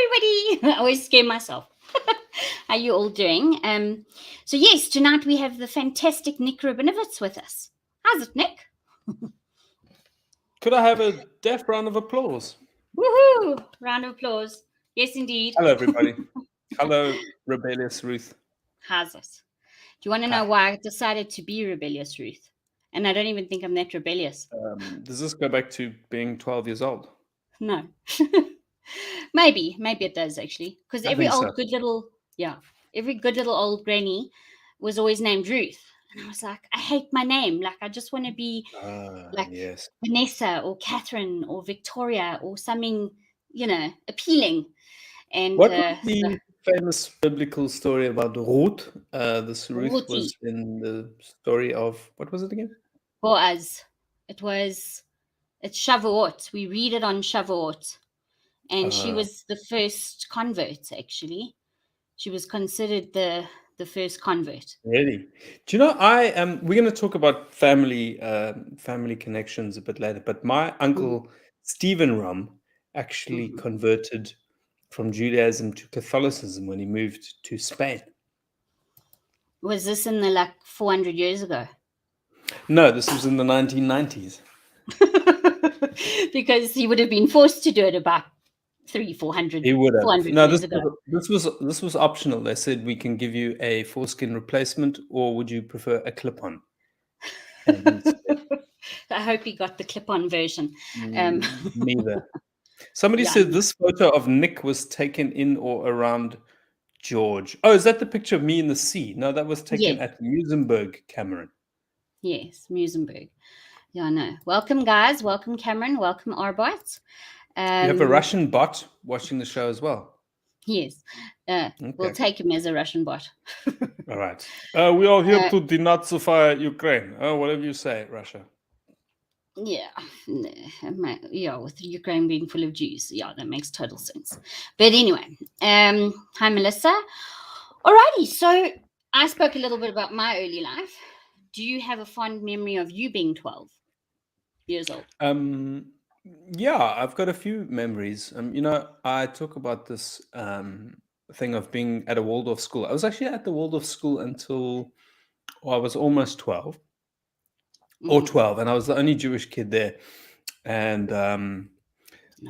everybody. I always scare myself. How you all doing? So yes, tonight we have the fantastic Nik Rabinowitz with us. How's it, Nick? Could I have a deaf round of applause? Woohoo! Round of applause. Yes, indeed. Hello, everybody. Hello, Rebellious Ruth. How's it? Do you want to know why I decided to be Rebellious, Ruth? And I don't even think I'm that rebellious. Does this go back to being 12 years old? No. Maybe it does actually, because every good little old granny was always named Ruth, and I was like, I hate my name. Like, I just want to be yes. Vanessa or Catherine or Victoria or something, appealing. And what was the famous biblical story about Ruth? This Ruth Ruthie. was in the story of, what was it again? Boaz. It's Shavuot. We read it on Shavuot. And she was the first convert, actually. She was considered the first convert. Really? Do you know, we're going to talk about family connections a bit later, but my uncle Stephen Rum actually converted from Judaism to Catholicism when he moved to Spain. Was this in the 400 years ago? No, this was in the 1990s. Because he would have been forced to do it about 400 years ago. This was optional. They said we can give you a foreskin replacement, or would you prefer a clip-on? I hope he got the clip-on version. Neither. Somebody said this photo of Nick was taken in or around George. Oh, is that the picture of me in the sea? No, that was taken at Musenberg, Cameron. Yes, Musenberg. Yeah, I know. Welcome, guys. Welcome, Cameron. Welcome, Arbite. You have a Russian bot watching the show as well. Yes. We'll take him as a Russian bot. All right. We are here to denazify Ukraine. Whatever you say, Russia. Yeah. With Ukraine being full of Jews. Yeah, that makes total sense. But anyway, hi, Melissa. Alrighty. So I spoke a little bit about my early life. Do you have a fond memory of you being 12 years old? Yeah, I've got a few memories. I talk about this thing of being at a Waldorf school. I was actually at the Waldorf school until I was almost 12 or 12, and I was the only Jewish kid there. And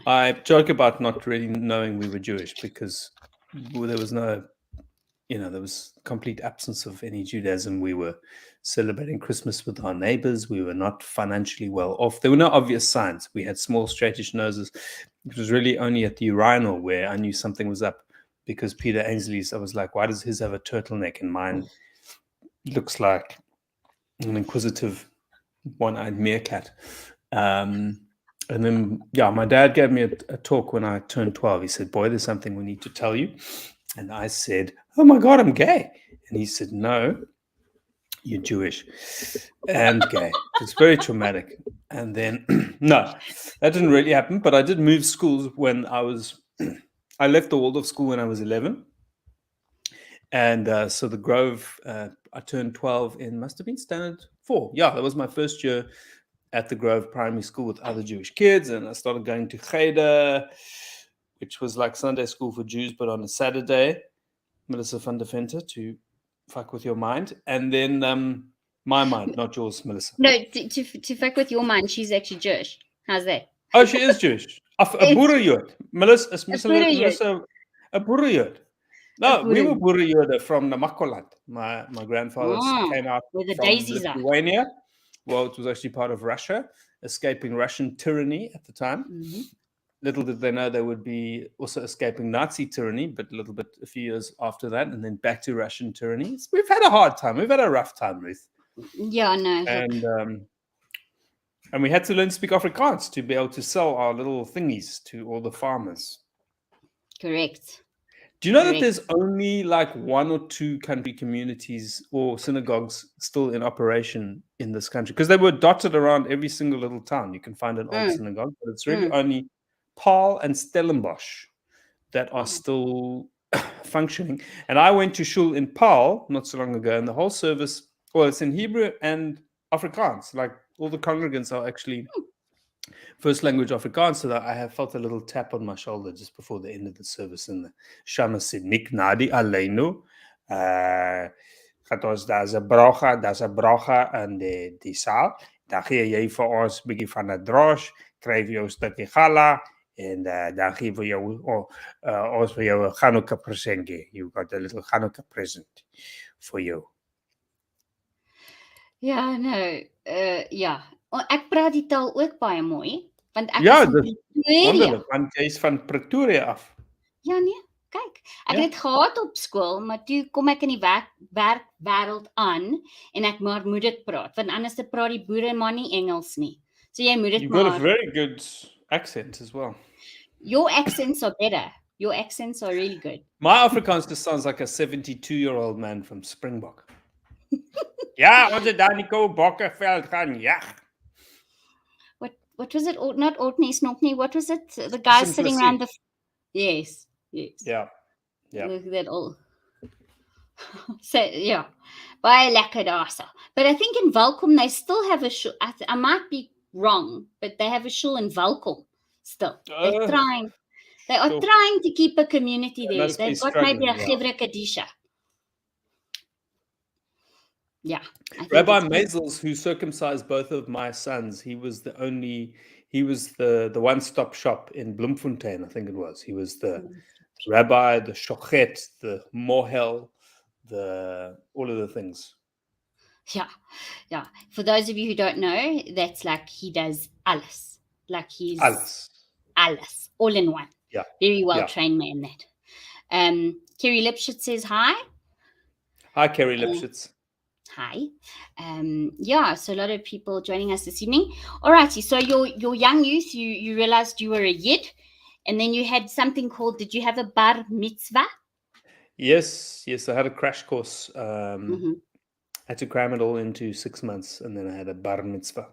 I joke about not really knowing we were Jewish because there was no, there was complete absence of any Judaism. We were celebrating Christmas with our neighbors. We were not financially well off. There were no obvious signs. We had small, straightish noses. It was really only at the urinal where I knew something was up, because Peter Ainsley's, I was like, why does his have a turtleneck and mine looks like an inquisitive one-eyed meerkat? And then, my dad gave me a talk when I turned 12. He said, boy, there's something we need to tell you. And I said, oh my God, I'm gay. And he said, no, you're Jewish and gay. It's very traumatic. And then, no, that didn't really happen. But I did move schools when I left the Waldorf school when I was 11. And so the Grove, I turned 12 in, must have been standard 4. Yeah, that was my first year at the Grove Primary School with other Jewish kids. And I started going to Cheder, which was like Sunday school for Jews, but on a Saturday. Melissa van der Venter, to fuck with your mind. And then my mind, not yours, Melissa. No, to fuck with your mind, she's actually Jewish. How's that? Oh, she is Jewish. A Boere Jood. Melissa, a Boere Jood. No, we were Boere Jode from Namakoland. My grandfather came out from Lithuania. Well, it was actually part of Russia, escaping Russian tyranny at the time. Mm-hmm. Little did they know they would be also escaping Nazi tyranny, but a few years after that, and then back to Russian tyranny. We've had a hard time. We've had a rough time, Ruth. Yeah, I know. And we had to learn to speak Afrikaans to be able to sell our little thingies to all the farmers. Correct. Do you know that there's only like 1 or 2 country communities or synagogues still in operation in this country? Because they were dotted around every single little town. You can find an old synagogue, but it's really only Paarl and Stellenbosch that are still functioning. And I went to shul in Paarl not so long ago, and the whole service, well, it's in Hebrew and Afrikaans. Like all the congregants are actually first language Afrikaans, so that I have felt a little tap on my shoulder just before the end of the service, and the Shama said, "Nik nadi aleinu, gaat ons daar's 'n brogga in die saal. Dan gee jy vir ons 'n bietjie van 'n drosh, kry vir jou 'n stukkie gala en dan gee vir jou ons vir jou 'n Hanukkah present gee. You got a little Hanukkah present for you." Ja, nou, ja. Ek praat die taal ook baie mooi, want ek Ja, is in dis Pretoria. wonderlik, want jy is van Pretoria af. Ja, nee, kyk. Ek Ja. het gehad op skool, maar toe kom ek in die werkwêreld aan en ek maar moet dit praat, want anders praat die boere maar nie Engels nie. So jy moet dit You've got a maar. very good accent as well. Your accents are better. Your accents are really good. My Afrikaans just sounds like a 72-year-old man from Springbok. Ja, ons het daar die koue bokkeveld gaan jag. What was it? Not Orkney, Snockney. What was it? The guys sitting around the. Yes. Ja. That all. So yeah, baie lekker daarso. But I think in Welkom they still have a show. I might be wrong, but they have a show in Welkom still. They're trying. They are trying to keep a community there. They've got maybe a Gevre Kadisha. Yeah. Rabbi Maisels, who circumcised both of my sons, he was the one-stop shop in Bloemfontein, I think it was. He was the rabbi, the shochet, the mohel, all of the things. Yeah. For those of you who don't know, that's like he does alles. Like he's alles, all in one. Yeah. Very well trained man that. Kerry Lipschitz says hi. Hi, Kerry Lipschitz. Hi. So a lot of people joining us this evening. Alrighty, so your young youth, you realized you were a yid, and then you had something called, did you have a bar mitzvah? Yes, I had a crash course. I had to cram it all into 6 months, and then I had a bar mitzvah.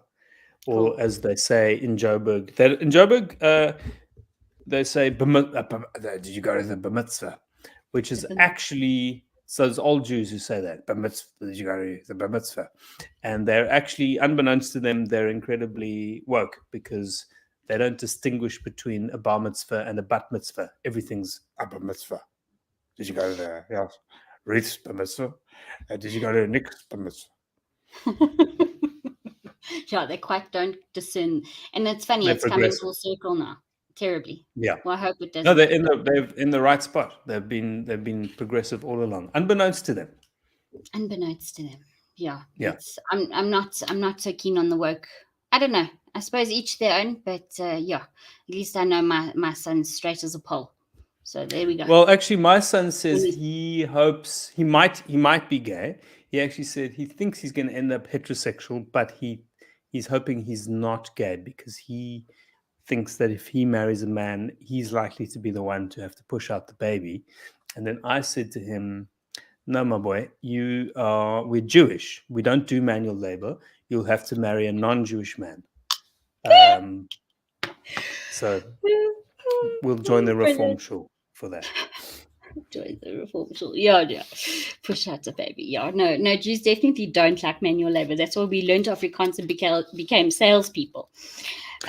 Or as they say in Joburg, they say, did you go to the bar mitzvah? Which is actually... So there's old Jews who say that, did you go to the bar mitzvah? And they're actually, unbeknownst to them, they're incredibly woke because they don't distinguish between a bar mitzvah and a bat mitzvah. Everything's a bar mitzvah. Did you go to the Ruth's bar mitzvah? Did you go to Nik's bar mitzvah? Yeah, they quite don't discern. And it's funny, it's coming full circle now. Terribly. Yeah. Well, I hope it doesn't. No, they're in the right spot. They've been progressive all along, unbeknownst to them. Yeah. I'm not so keen on the woke. I don't know. I suppose each their own, but at least I know my son's straight as a pole. So there we go. Well, actually, my son says he hopes he might be gay. He actually said he thinks he's going to end up heterosexual, but he's hoping he's not gay because he thinks that if he marries a man, he's likely to be the one to have to push out the baby. And then I said to him, no, my boy, we're Jewish. We don't do manual labor. You'll have to marry a non-Jewish man. So we'll join the Reform Shul for that. Join the Reform Shul. Yeah. Push out the baby. Yeah, no, Jews definitely don't like manual labor. That's why we learned Afrikaans and became salespeople.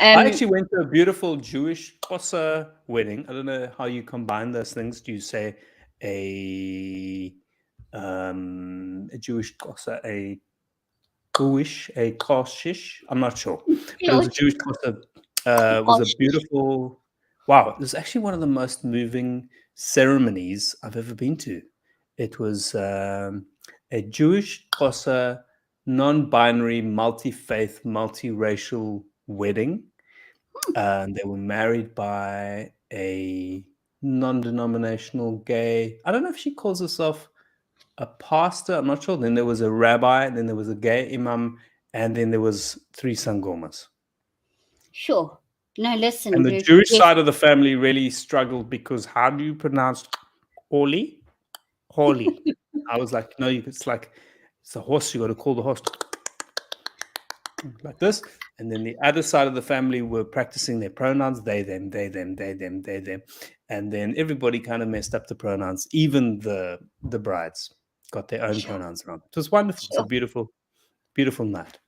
I actually went to a beautiful Jewish Xhosa wedding. I don't know how you combine those things. Do you say a Jewish Xhosa, a Koshish? I'm not sure. But it was a Jewish Xhosa. Was a beautiful... Wow, it was actually one of the most moving ceremonies I've ever been to. It was a Jewish Xhosa, non-binary, multi-faith, multi-racial wedding. They were married by a non-denominational gay... I don't know if she calls herself a pastor. I'm not sure. Then there was a rabbi. Then there was a gay imam. And then there was 3 sangomas. Sure. No, listen. And the Jewish side of the family really struggled because how do you pronounce holy? Holy. I was like, no, it's a horse. You got to call the horse like this. And then the other side of the family were practicing their pronouns, they, them, they, them, they, them, they, them. And then everybody kind of messed up the pronouns. Even the brides got their own pronouns wrong. It was wonderful. It's a beautiful, beautiful night.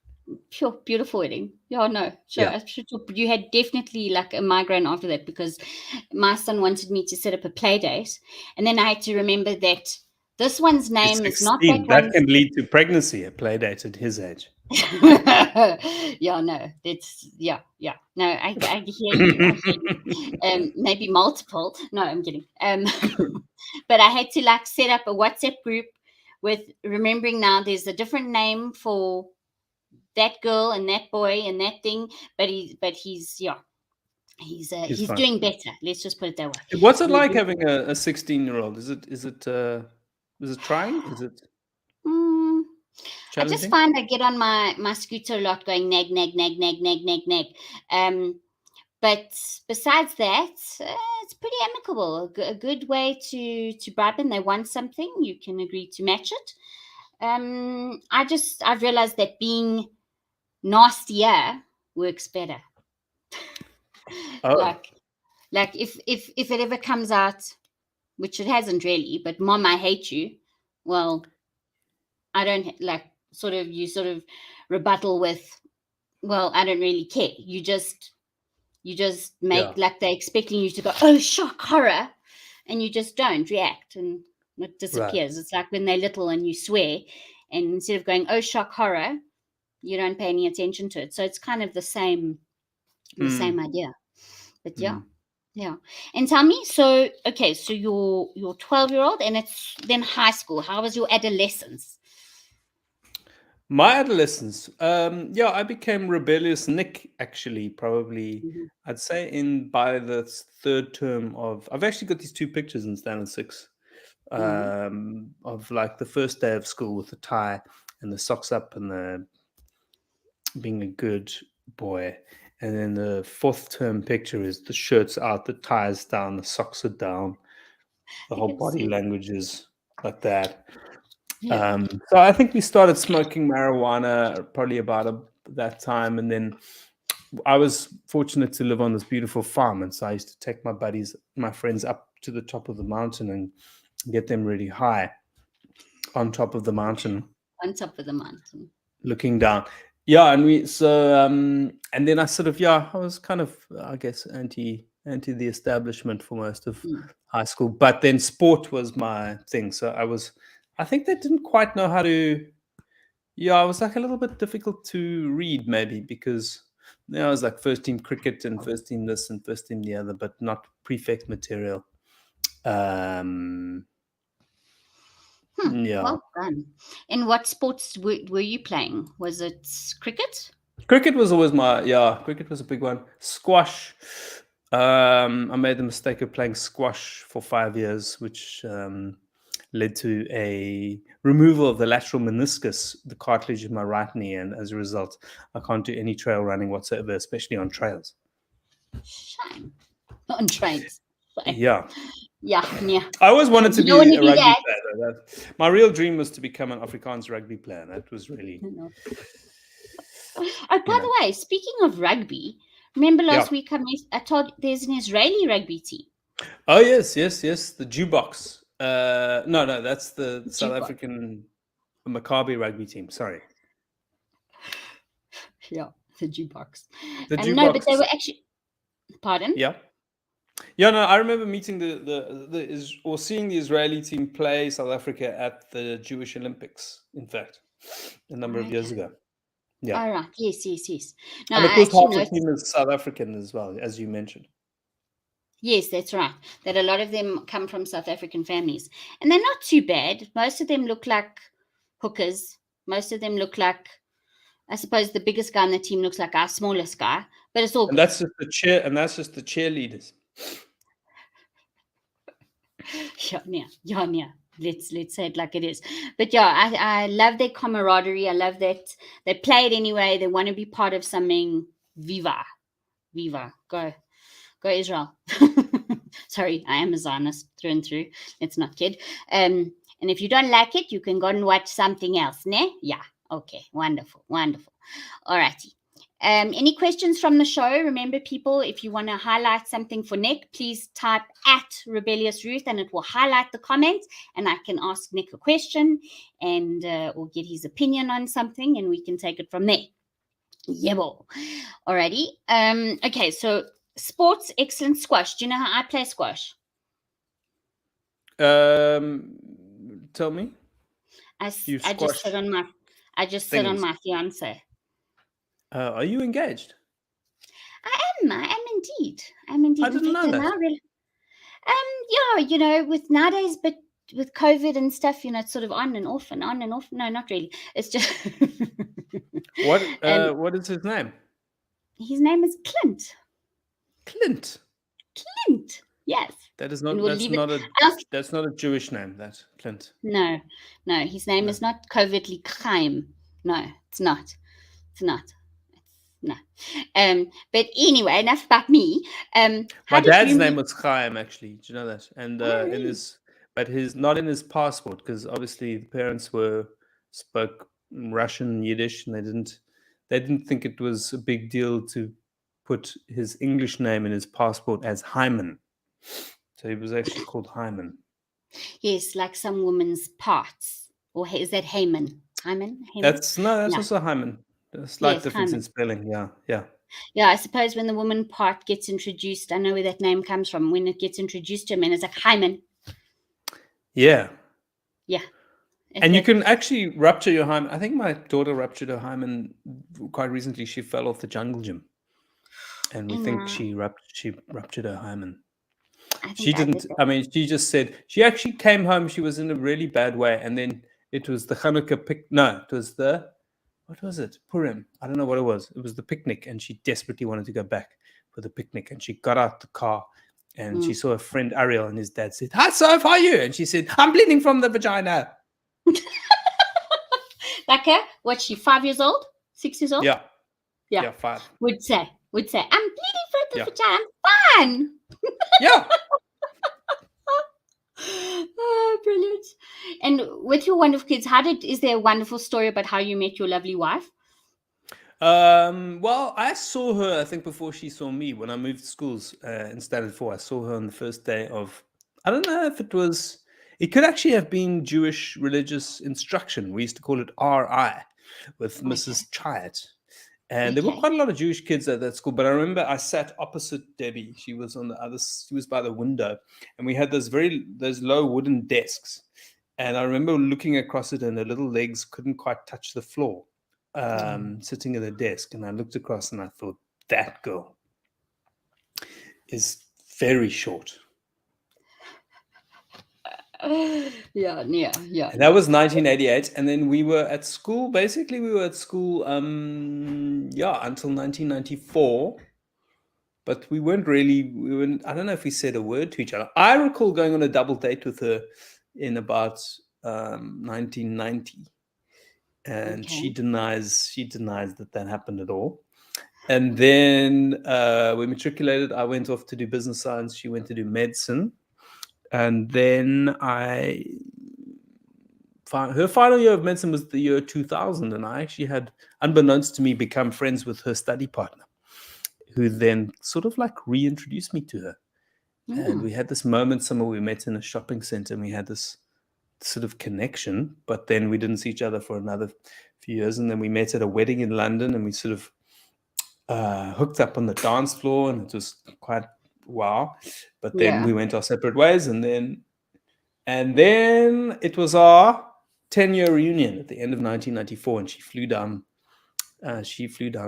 Sure, beautiful wedding. Yeah, no, sure. Yeah. I'm sure you had definitely like a migraine after that, because my son wanted me to set up a play date, and then I had to remember that this one's He's name is not that 16. That one's. can lead to pregnancy, a play date at his age. Yeah, no, that's yeah. No, I hear you. I hear you. Maybe multiple. No, I'm kidding. But I had to like set up a WhatsApp group with, remembering now there's a different name for that girl and that boy and that thing, but he's yeah, He's he's fine. doing better. Let's just put it that way. What's it He's like doing- having a 16-year-old? Is it trying? Is it Mm, I just challenging? find I get on my scooter a lot, going nag nag nag nag nag nag nag. But besides that, it's pretty amicable. A good way to bribe them. They want something, you can agree to match it. I've realized that being nastier works better. Oh, like if it ever comes out, which it hasn't really, but Mom, I hate you. Well, I don't like, you sort of rebuttal with, well, I don't really care. You just make yeah. like they're expecting you to go, oh, shock, horror, and you just don't react, and it Right. disappears. It's like when they're little and you swear, and instead of going, oh, shock, horror, you don't pay any attention to it. So it's kind of the same Mm, idea. But yeah. mm. Yeah. And tell me, so okay, so your 12-year-old, and it's then high school. How was your adolescence? My adolescence, yeah, I became rebellious Nick, actually, probably, Mhm. I'd say by the third term of, I've actually got these two pictures in Standard 6, Mhm. of like the first day of school with the tie and the socks up and the being a good boy. And then the fourth term picture is the shirt's out, the tie's down, the socks are down, the whole Yes. body language is like that. Yeah. So I think we started smoking marijuana probably about that time, and then I was fortunate to live on this beautiful farm, and so I used to take my friends up to the top of the mountain and get them really high on top of the mountain, On top of the mountain. looking down. Yeah, and and then I sort of, yeah, I was kind of, I guess, anti the establishment for most of Mm. high school, but then sport was my thing. So I think they didn't quite know how to. Yeah, I was like a little bit difficult to read, maybe, because I was like first team cricket and first team this and first team the other, but not prefect material. Um, yeah, Well done. And what sports were you playing? Was it cricket? cricket was always cricket was a big one. Squash. I made the mistake of playing squash for 5 years, which led to a removal of the lateral meniscus, the cartilage in my right knee, and as a result, I can't do any trail running whatsoever, especially on trails. Shame. On trains. Shame. Yeah, Yeah. I always wanted to You don't be want to a do rugby that. player. My real dream was to become an Afrikaans rugby player. That was really, No. Oh, by you know, the way, speaking of rugby, remember yeah. last week I told there's an Israeli rugby team. Oh yes, the jukebox. No, that's the South Jukebox. African Maccabi rugby team. Sorry, Yeah, the jukebox. the No, but they jukebox. were actually. Pardon? Yeah, yeah. No, I remember meeting or seeing the Israeli team play South Africa at the Jewish Olympics. In fact, a number of years Okay. ago. Yeah, All right. Yes. No, and of I course actually half the noticed. team is South African as well, as you mentioned. Yes, that's right. That a lot of them come from South African families. And they're not too bad. Most of them look like hookers. Most of them look like, I suppose the biggest guy on the team looks like our smallest guy, but it's all And good. that's just the cheerleaders. Yeah. Let's say it like it is. But yeah, I love their camaraderie. I love that they play it anyway. They want to be part of something. Viva. Go Israel. Sorry, I am a Zionist through and through. Let's not kid. And if you don't like it, you can go and watch something else, ne? Yeah. Okay. Wonderful. All righty. Any questions from the show? Remember, people, if you want to highlight something for Nick, please type @Rebellious Ruth, and it will highlight the comment, and I can ask Nick a question and or get his opinion on something, and we can take it from there. Yeah, well. Alrighty. Okay, so sports, excellent squash. Do you know how I play squash? Tell me. You I just sit squash thingies. on my fiance. Are you engaged? I am indeed. I'm indeed. I In didn't fact, know that. now really, yeah, with nowadays, but with COVID and stuff, it's sort of on and off and on and off. No, not really. It's just, What and what is his name? his name is Clint. Clint. Clint. Yes. That is And not we'll that's leave it. not a Else, that's not a Jewish name, that Clint. no, no, his name No. is not covertly Chaim. No, it's not. It's not. No. But anyway, enough about me. My How did dad's you name meet? was Chaim, actually. Do you know that? And Oh, in really? his, but his not in his passport, because obviously the parents spoke Russian, Yiddish, and they didn't think it was a big deal to put his English name in his passport as Hyman. So he was actually called Hyman. Yes, like some women's parts. Or is that Haman? Hyman? Haman? That's Yeah. also Hyman. A slight Yes, difference in Hyman. spelling. Yeah, yeah. Yeah, I suppose when the woman part gets introduced, I know where that name comes from. When it gets introduced to him, and it's like Hyman. Yeah. Yeah. If And you that, can actually rupture your hymen. I think my daughter ruptured her hymen quite recently. She fell off the jungle gym, and we think I she ruptured her hymen. She think I did didn't. that. I mean, she just said she actually came home. She was in a really bad way, and then it was the Hanukkah pic. No, it was the what was it? Purim. I don't know what it was. It was the picnic, and she desperately wanted to go back for the picnic. And she got out the car, and she Mm. saw a friend Ariel, and his dad said, "Hi, Soph, how are you?" And she said, "I'm bleeding from the vagina." Like her? What, she 5 years old? 6 years old? Yeah, Yeah. yeah, 5. Would say, I'm bleeding from the Yeah, vagina. I'm fine. yeah. Oh, brilliant. And with your wonderful kids, is there a wonderful story about how you met your lovely wife? Well, I saw her, I think, before she saw me when I moved schools in Standard 4. I saw her on the first day of, I don't know if it could actually have been Jewish religious instruction. We used to call it RI with Okay. Mrs. Chiat. And there were Okay. quite a lot of Jewish kids at that school. But I remember I sat opposite Debbie. She was by the window. And we had those low wooden desks. And I remember looking across it and her little legs couldn't quite touch the floor. Sitting at a desk, and I looked across and I thought, that girl is very short. Yeah. And that was 1988. And then we were at school. Basically, we were at school, until 1994. But we weren't really. I don't know if we said a word to each other. I recall going on a double date with her in about 1990. And Okay. she denies that happened at all. And then we matriculated. I went off to do business science. She went to do medicine. And then her final year of medicine was the year 2000. And I actually had, unbeknownst to me, become friends with her study partner, who then sort of like reintroduced me to her. And we had this moment somewhere we met in a shopping center, and we had this sort of connection, but then we didn't see each other for another few years. And then we met at a wedding in London, and we sort of hooked up on the dance floor, and it was quite wow. But then we went our separate ways, and then it was our 10-year reunion at the end of 1994, and she flew down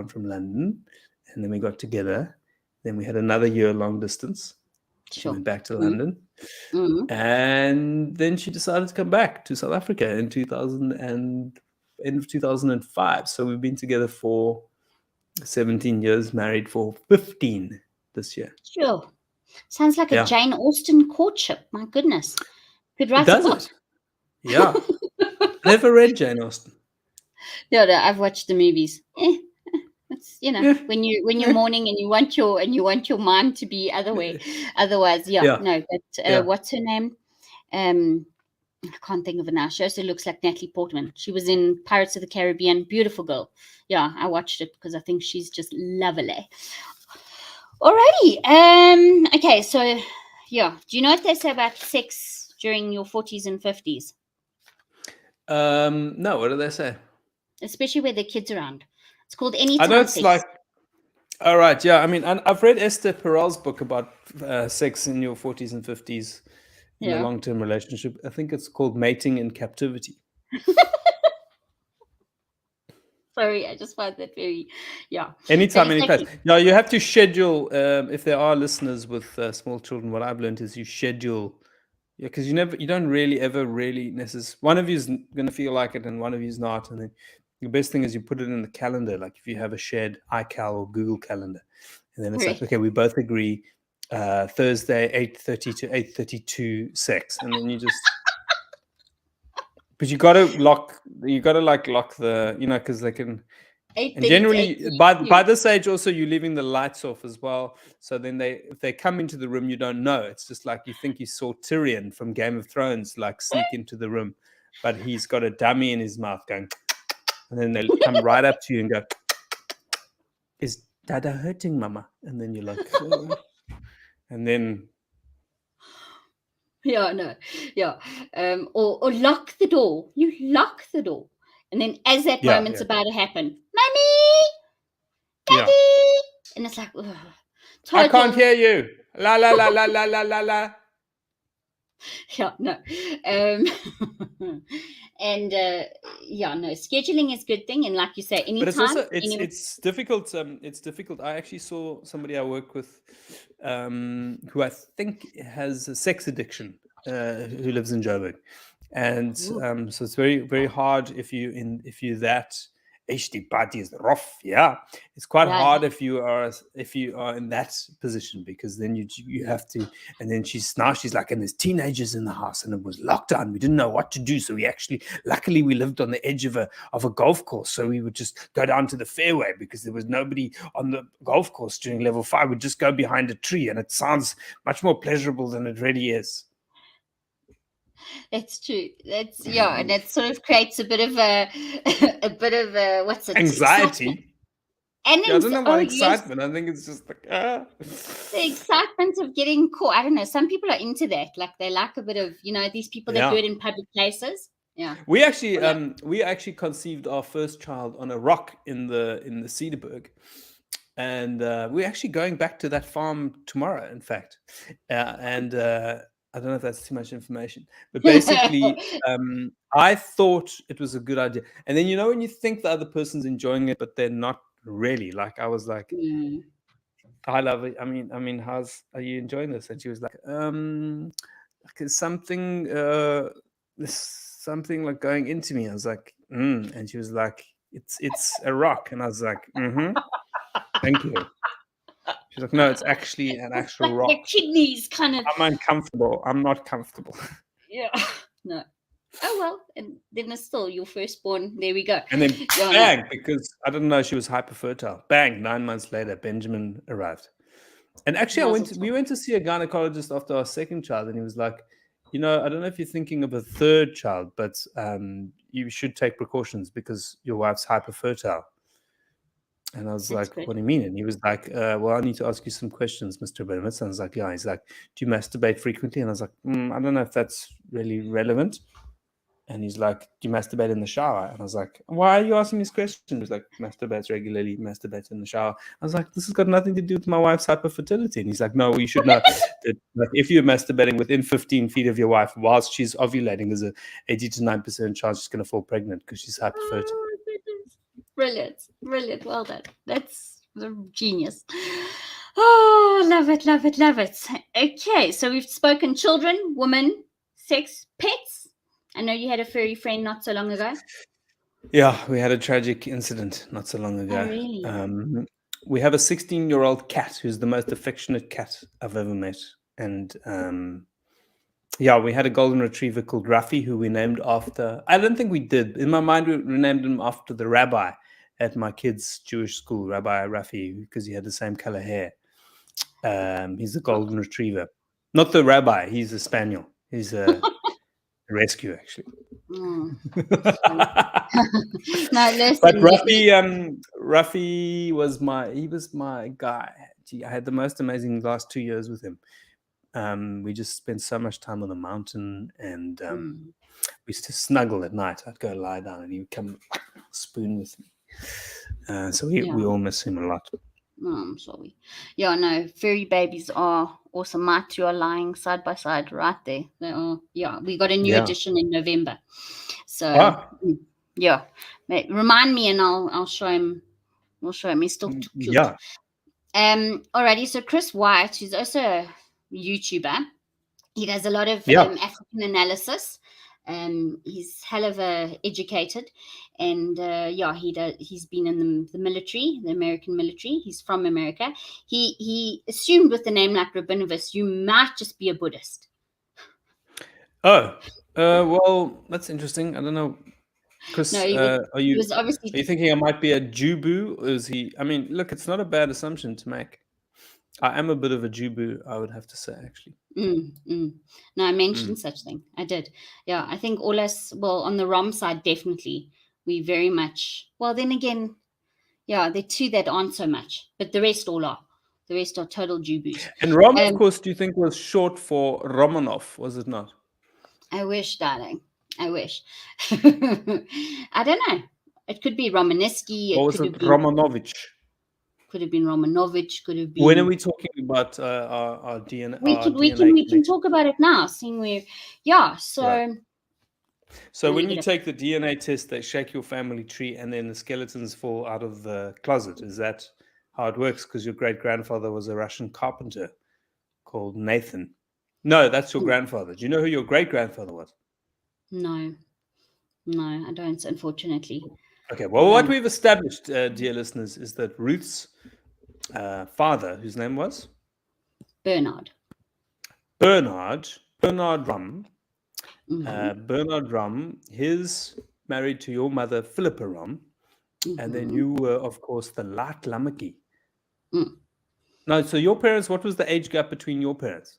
from London, and then we got together. Then we had another year long distance. She went back to London, and then she decided to come back to South Africa in 2000 and end of 2005. So we've been together for 17 years, married for 15 this year. Sure. Sounds like a Jane Austen courtship. My goodness. Could write a book. It? Yeah. Never read Jane Austen. No, I've watched the movies. It's, when you're mourning and you want your mind to be otherwise, no. But what's her name? I can't think of it now. She also looks like Natalie Portman. She was in Pirates of the Caribbean. Beautiful girl. Yeah, I watched it because I think she's just lovely. Alrighty. Okay, so do you know what they say about sex during your 40s and 50s? No, what do they say? Especially where the kids around. It's called I know Anytime it's like, Sex. all right, yeah. I mean, and I've read Esther Perel's book about sex in your 40s and 50s in a Yeah. long-term relationship. I think it's called Mating in Captivity. Sorry, I just find that very, yeah. But Anytime, any place. exactly. Now you have to schedule. If there are listeners with small children, what I've learned is you schedule. Yeah, because you don't really ever really necessarily. One of you's going to feel like it, and one of you's not. And then the best thing is you put it in the calendar. Like if you have a shared iCal or Google Calendar, and then it's like, Correct. okay, we both agree Thursday 8:30 to 8:32 sex, and then you just. But you got to lock. You got to like lock the. Because they can. And 8:30 to generally, by 8:32. this age, also you're leaving the lights off as well. So then if they come into the room, you don't know. It's just like you think you saw Tyrion from Game of Thrones like sneak into the room, but he's got a dummy in his mouth going, and then they come right up to you and go, "Is Dada hurting, Mama?" And then you're like, and then Yeah, no, yeah. Or lock the door. You lock the door. And then as that yeah, moment's yeah, about to happen, Mommy, yeah. Daddy. And it's like, ugh, I can't total. hear you. La la la la la la la la. Yeah, no. And yeah, no, scheduling is a good thing. And like you say, But it's anytime, also it's difficult. It's difficult. I actually saw somebody I work with, who I think has a sex addiction, who lives in Joburg, and Ooh, so it's very very hard if you that. Die party is rough, yeah. It's quite yeah, hard if you are in that position, because then you have to. And then she's like, and there's teenagers in the house, and it was lockdown. We didn't know what to do, so luckily we lived on the edge of a golf course, so we would just go down to the fairway because there was nobody on the golf course during level 5. We'd just go behind a tree, and it sounds much more pleasurable than it really is. that's true. That's yeah, and it sort of creates a bit of a bit of what's it? Excitement. Anxiety. And Yeah, I don't know oh about yes, excitement. I think it's just like the excitement of getting caught. I don't know. Some people are into that. Like they like a bit of, these people that do yeah. it in public places. Yeah. We actually Well, conceived our first child on a rock in the Cedarburg, and we're actually going back to that farm tomorrow. In fact, and I don't know if that's too much information, but basically, I thought it was a good idea. And then when you think the other person's enjoying it, but they're not really. Like I was like, mm. I love it. I mean, are you enjoying this? And she was like, like something, something like going into me. I was like, and she was like, it's a rock. And I was like, thank you. She's like, no, it's actually an It's actual like rock. the kidneys kind of. I'm uncomfortable. I'm not comfortable. Yeah. No. Oh well, and then it's still your firstborn. There we go. And then Yeah, bang, because I didn't know she was hyperfertile. Bang, 9 months later, Benjamin arrived. And actually, we went to see a gynecologist after our second child, and he was like, I don't know if you're thinking of a third child, but you should take precautions because your wife's hyperfertile. And I was That's like, good. what do you mean? And he was like, well, I need to ask you some questions, Mr. Rabinowitz. And I was like, yeah. He's like, do you masturbate frequently? And I was like, I don't know if that's really relevant. And he's like, do you masturbate in the shower? And I was like, why are you asking these questions? He was like, masturbates regularly, masturbates in the shower. I was like, this has got nothing to do with my wife's hyperfertility. And he's like, no, you should know that if you're masturbating within 15 feet of your wife whilst she's ovulating, there's a 80 to 9% chance she's going to fall pregnant because she's hyperfertile. Oh, brilliant. Brilliant. Well done. That's genius. Oh, love it, love it, love it. Okay, so we've spoken children, women, sex, pets. I know you had a furry friend not so long ago. Yeah, we had a tragic incident not so long ago. Oh, really? We have a 16-year-old cat who's the most affectionate cat I've ever met. And we had a golden retriever called Ruffy, who we named after. I don't think we did. In my mind, we named him after the rabbi at my kids' Jewish school, Rabbi Ruffy, because he had the same color hair. He's a golden retriever. Not the rabbi, he's a spaniel. He's a rescue, actually. No, listen. But Ruffy was my guy. Gee, I had the most amazing last 2 years with him. We just spent so much time on the mountain, and we used to snuggle at night. I'd go lie down, and he would come spoon with me. So we all miss him a lot. Oh, I'm sorry. Yeah, no, furry babies are awesome. My two are lying side by side right there. They are, yeah, we got a new Yeah. edition in November. So, Ah, yeah, remind me and I'll show him. We'll show him. He's still cute. yeah. Alrighty. So Chris White, who's also a YouTuber, he does a lot of Yeah. African analysis. He's hell of a educated, and he's been in the military, the American military. He's from America. He assumed with the name like Rabinowitz, you might just be a Buddhist. Oh, well, that's interesting. I don't know, Chris. No, Are he you was obviously. thinking I might be a Jubu? Or is he? I mean, look, it's not a bad assumption to make. I am a bit of a Jubu, I would have to say, actually. No, I mentioned such thing. I did. Yeah, I think all us. Well, on the Rom side, definitely we very much. Well, then again, yeah, there are two that aren't so much, but the rest all are. The rest are total Jubus. And Rom, of course, do you think was short for Romanov? Was it not? I wish, darling. I wish. I don't know. It could be Romaneski. Or was it Romanovich? Could have been Romanovich. Could have been. When are we talking about our DNA? We can talk about it now. Seeing where, yeah. So. Right. So when you take the DNA test, they shake your family tree, and then the skeletons fall out of the closet. Is that how it works? Because your great grandfather was a Russian carpenter called Nathan. No, that's your grandfather. Do you know who your great grandfather was? No, I don't. Unfortunately. Okay. Well, what we've established, dear listeners, is that Ruth's father, whose name was Bernard Rum. Bernard Rum, he's married to your mother, Philippa Rum, and then you were, of course, the Lat Lamaki. No, so your parents, what was the age gap between your parents?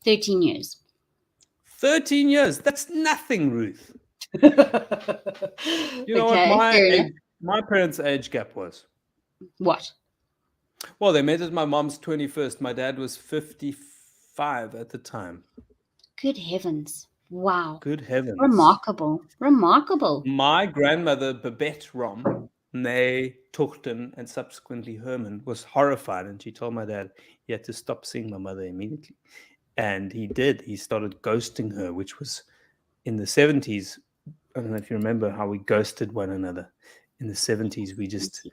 13 years. 13 years? That's nothing, Ruth. You know what my parents' age gap was? What? Well, they met at my mom's 21st. My dad was 55 at the time. Good heavens. Wow. Good heavens. Remarkable. My grandmother, Babette Rom, née Tuchten, and subsequently Herman, was horrified, and she told my dad he had to stop seeing my mother immediately. And he did. He started ghosting her, which was in the 70s. I don't know if you remember how we ghosted one another. In the 70s, we just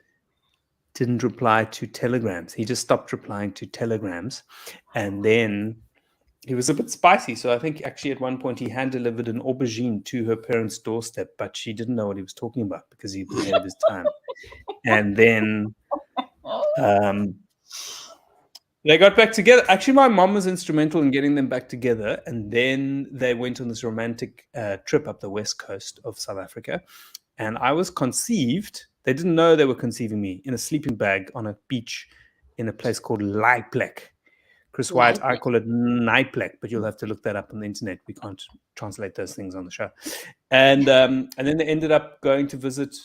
didn't reply to telegrams. He just stopped replying to telegrams. And then he was a bit spicy. So I think actually at one point he hand-delivered an aubergine to her parents' doorstep, but she didn't know what he was talking about because he was ahead of his time. And then they got back together. Actually, my mom was instrumental in getting them back together. And then they went on this romantic trip up the west coast of South Africa. And I was conceived. They didn't know they were conceiving me in a sleeping bag on a beach in a place called Laiplek. Chris White, I call it Naiplek, but you'll have to look that up on the internet. We can't translate those things on the show. And then they ended up going to visit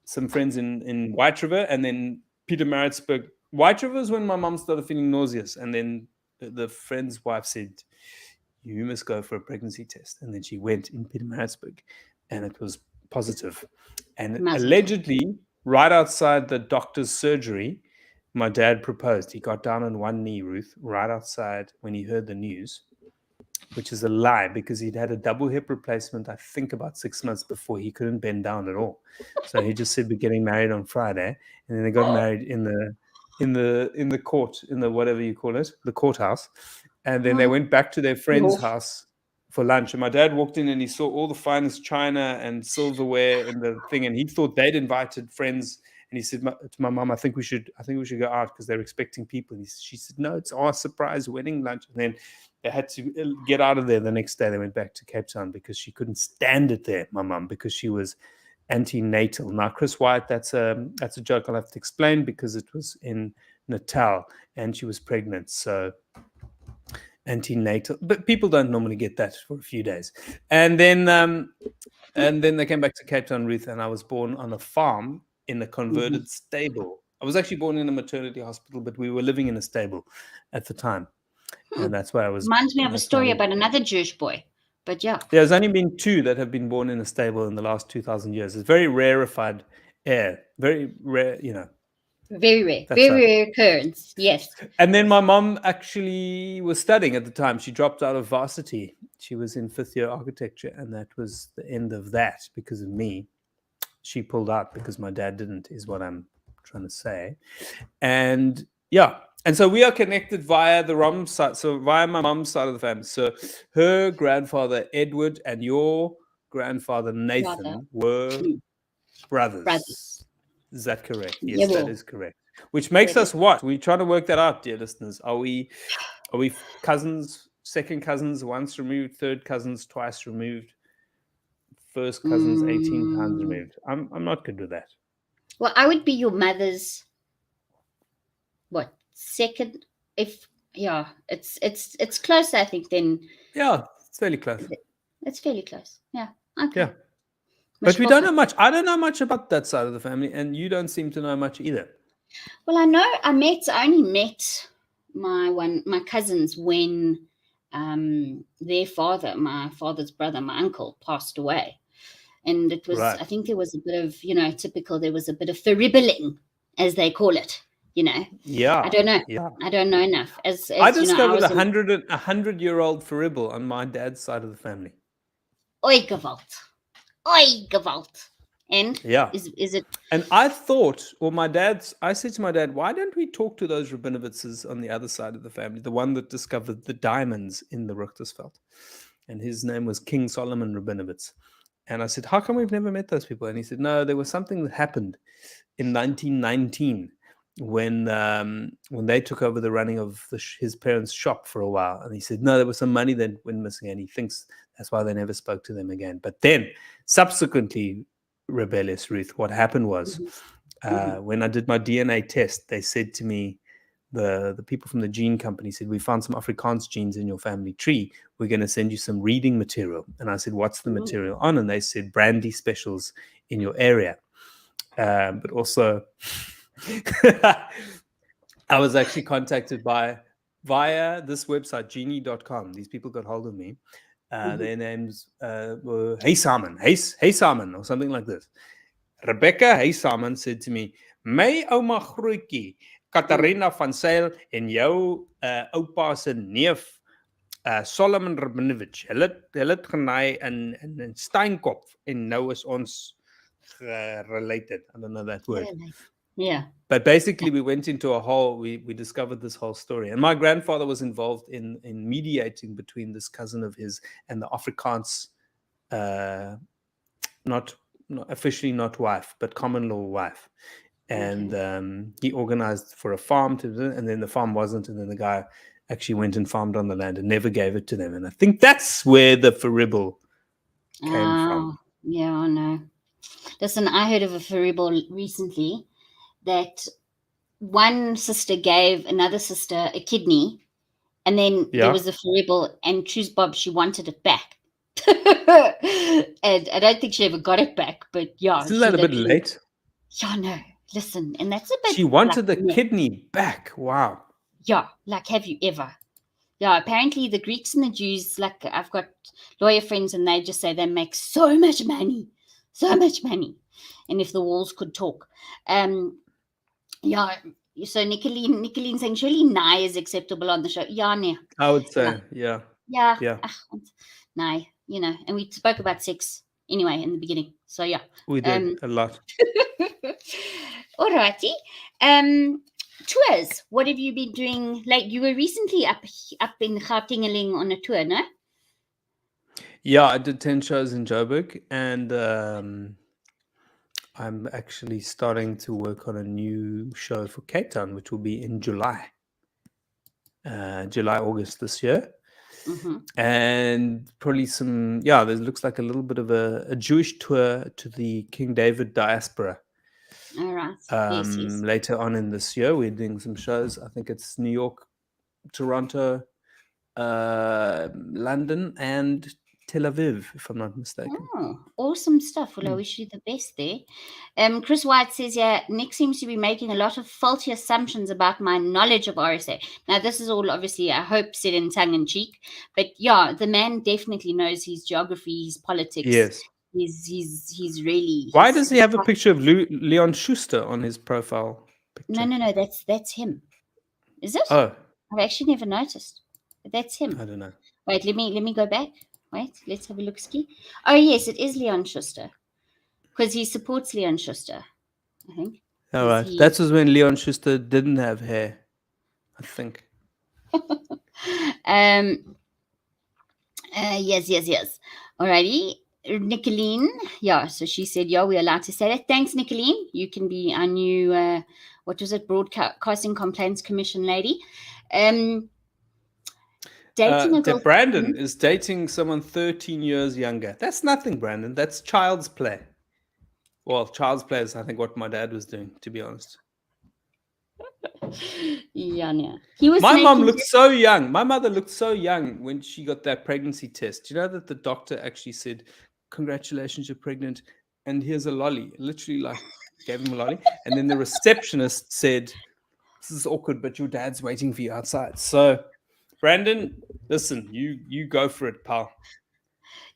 some friends in White River and then Pietermaritzburg. White River is when my mom started feeling nauseous. And then the friend's wife said, you must go for a pregnancy test. And then she went in Pietermaritzburg and it was positive. And allegedly, right outside the doctor's surgery, my dad proposed. He got down on one knee, Ruth, right outside when he heard the news, which is a lie because he'd had a double hip replacement, I think about 6 months before. He couldn't bend down at all. So he just said, we're getting married on Friday. And then they got married in the court, in the whatever you call it, the courthouse. And then they went back to their friend's house for lunch. And my dad walked in and he saw all the finest china and silverware in the thing. And he thought they'd invited friends. And he said to my mom, I think we should go out because they're expecting people. And she said, no, it's our surprise wedding lunch. And then they had to get out of there the next day. They went back to Cape Town because she couldn't stand it there, my mom, because she was antenatal. Now, Chris White, that's a joke I'll have to explain because it was in Natal and she was pregnant. So antenatal, but people don't normally get that for a few days. And then they came back to Cape Town, Ruth, and I was born on a farm in a converted stable. I was actually born in a maternity hospital, but we were living in a stable at the time. And that's why I was... Reminds me of a story about another Jewish boy, but yeah. There's only been 2 that have been born in a stable in the last 2,000 years. It's very rarefied Yeah, very rare, Very rare. that's Very a. rare occurrence. Yes. And then my mom actually was studying at the time. She dropped out of varsity. She was in fifth year architecture, and that was the end of that because of me. She pulled out because my dad didn't, is what I'm trying to say. And yeah, and so we are connected via the Rom side, so via my mom's side of the family. So her grandfather Edward and your grandfather Brother. Nathan were Brothers. brothers. Is that correct? Yeah, Yes, that well, is correct. Which makes that us what? We're trying to work that out, dear listeners. Are we cousins, second cousins, once removed, third cousins, twice removed, first cousins, 18 times removed? I'm not good with that. Well, I would be your mother's what second? If yeah, it's close. I think then Yeah, it's fairly close. it's fairly close. Yeah. Okay. Yeah. But we don't know much. I don't know much about that side of the family, and you don't seem to know much either. Well, I know I only met my cousins when their father, my father's brother, my uncle, passed away. And it was, Right. I think there was a bit of, typical, there was a bit of ribbling, as they call it, Yeah. I don't know. Yeah. I don't know enough. As I discovered I was 100-year-old Faribble on my dad's side of the family. Oi Gewalt. And yeah, is it? And I thought, I said to my dad, why don't we talk to those Rabinowitzes on the other side of the family, the one that discovered the diamonds in the Ruchtersveld? And his name was King Solomon Rabinowitz. And I said, how come we've never met those people? And he said, no, there was something that happened in 1919 when they took over the running of his parents' shop for a while. And he said, no, there was some money that went missing, and he thinks that's why they never spoke to them again. But then, subsequently, Rebellious Ruth, what happened was when I did my DNA test, they said to me, the people from the gene company said, we found some Afrikaans genes in your family tree. We're going to send you some reading material. And I said, what's the material on? And they said, brandy specials in your area. But also, I was actually contacted via this website, genie.com. These people got hold of me. Their names were Hey Simon, or something like this. Rebecca Hey Simon said to me, my ouma grootjie, Katarina van Zyl en jou oupa se neef Solomon Rabinowitz. Hulle het genaai in Steinkop en nou is ons related. I don't know that word. Yeah. But basically, we went into we discovered this whole story. And my grandfather was involved in mediating between this cousin of his and the Afrikaans, not officially not wife, but common law wife. And he organized for a farm, and then the farm wasn't. And then the guy actually went and farmed on the land and never gave it to them. And I think that's where the Faribble came from. Yeah, I know. Listen, I heard of a Faribble recently that one sister gave another sister a kidney, and then there was a Faribble, and choose Bob, she wanted it back. And I don't think she ever got it back, but yeah. Isn't that a bit late? Yeah, no. Listen, and that's a bit... She wanted the kidney back. Wow. Yeah, like, have you ever? Yeah, apparently the Greeks and the Jews, like, I've got lawyer friends, and they just say they make so much money. And if the walls could talk. Yeah, so Nicoline saying, surely Nai is acceptable on the show. Yeah, no. I would say, yeah. Nai, and we spoke about sex anyway in the beginning. So, yeah. We did a lot. Alrighty. Tours. What have you been doing? Like, you were recently up in Gauteng on a tour, no? Yeah, I did 10 shows in Joburg, and I'm actually starting to work on a new show for Cape Town, which will be in July, August this year. And probably there looks like a little bit of a Jewish tour to the King David diaspora. All right. Yes. Later on in this year, we're doing some shows. I think it's New York, Toronto, London, and Tel Aviv, if I'm not mistaken. Oh, awesome stuff. Well, I wish you the best there. Chris White says, Nick seems to be making a lot of faulty assumptions about my knowledge of RSA. Now, this is all obviously, I hope, said in tongue in cheek. But yeah, the man definitely knows his geography, his politics. Yes. He's really. Why does he have a picture of Leon Schuster on his profile picture? No. That's him. Is it? Oh, I've actually never noticed. But that's him. I don't know. Wait, let me go back. Wait, let's have a look ski. Oh yes, it is Leon Schuster. Because he supports Leon Schuster, I think. All right. That was when Leon Schuster didn't have hair, I think. Yes. Alrighty. Nicolene, yeah, so she said, yeah, we're allowed to say that. Thanks, Nicolene. You can be our new, what was it, Broadcasting Complaints Commission lady. Dating a girl. Brandon is dating someone 13 years younger. That's nothing, Brandon. That's child's play. Well, child's play is, I think, what my dad was doing, to be honest. Yeah. He was. My mom looked so young. My mother looked so young when she got that pregnancy test. You know that the doctor actually said, "Congratulations, you're pregnant, and here's a lolly." Literally, like, gave him a lolly, and then the receptionist said, "This is awkward, but your dad's waiting for you outside." So, Brandon, listen, you go for it, pal.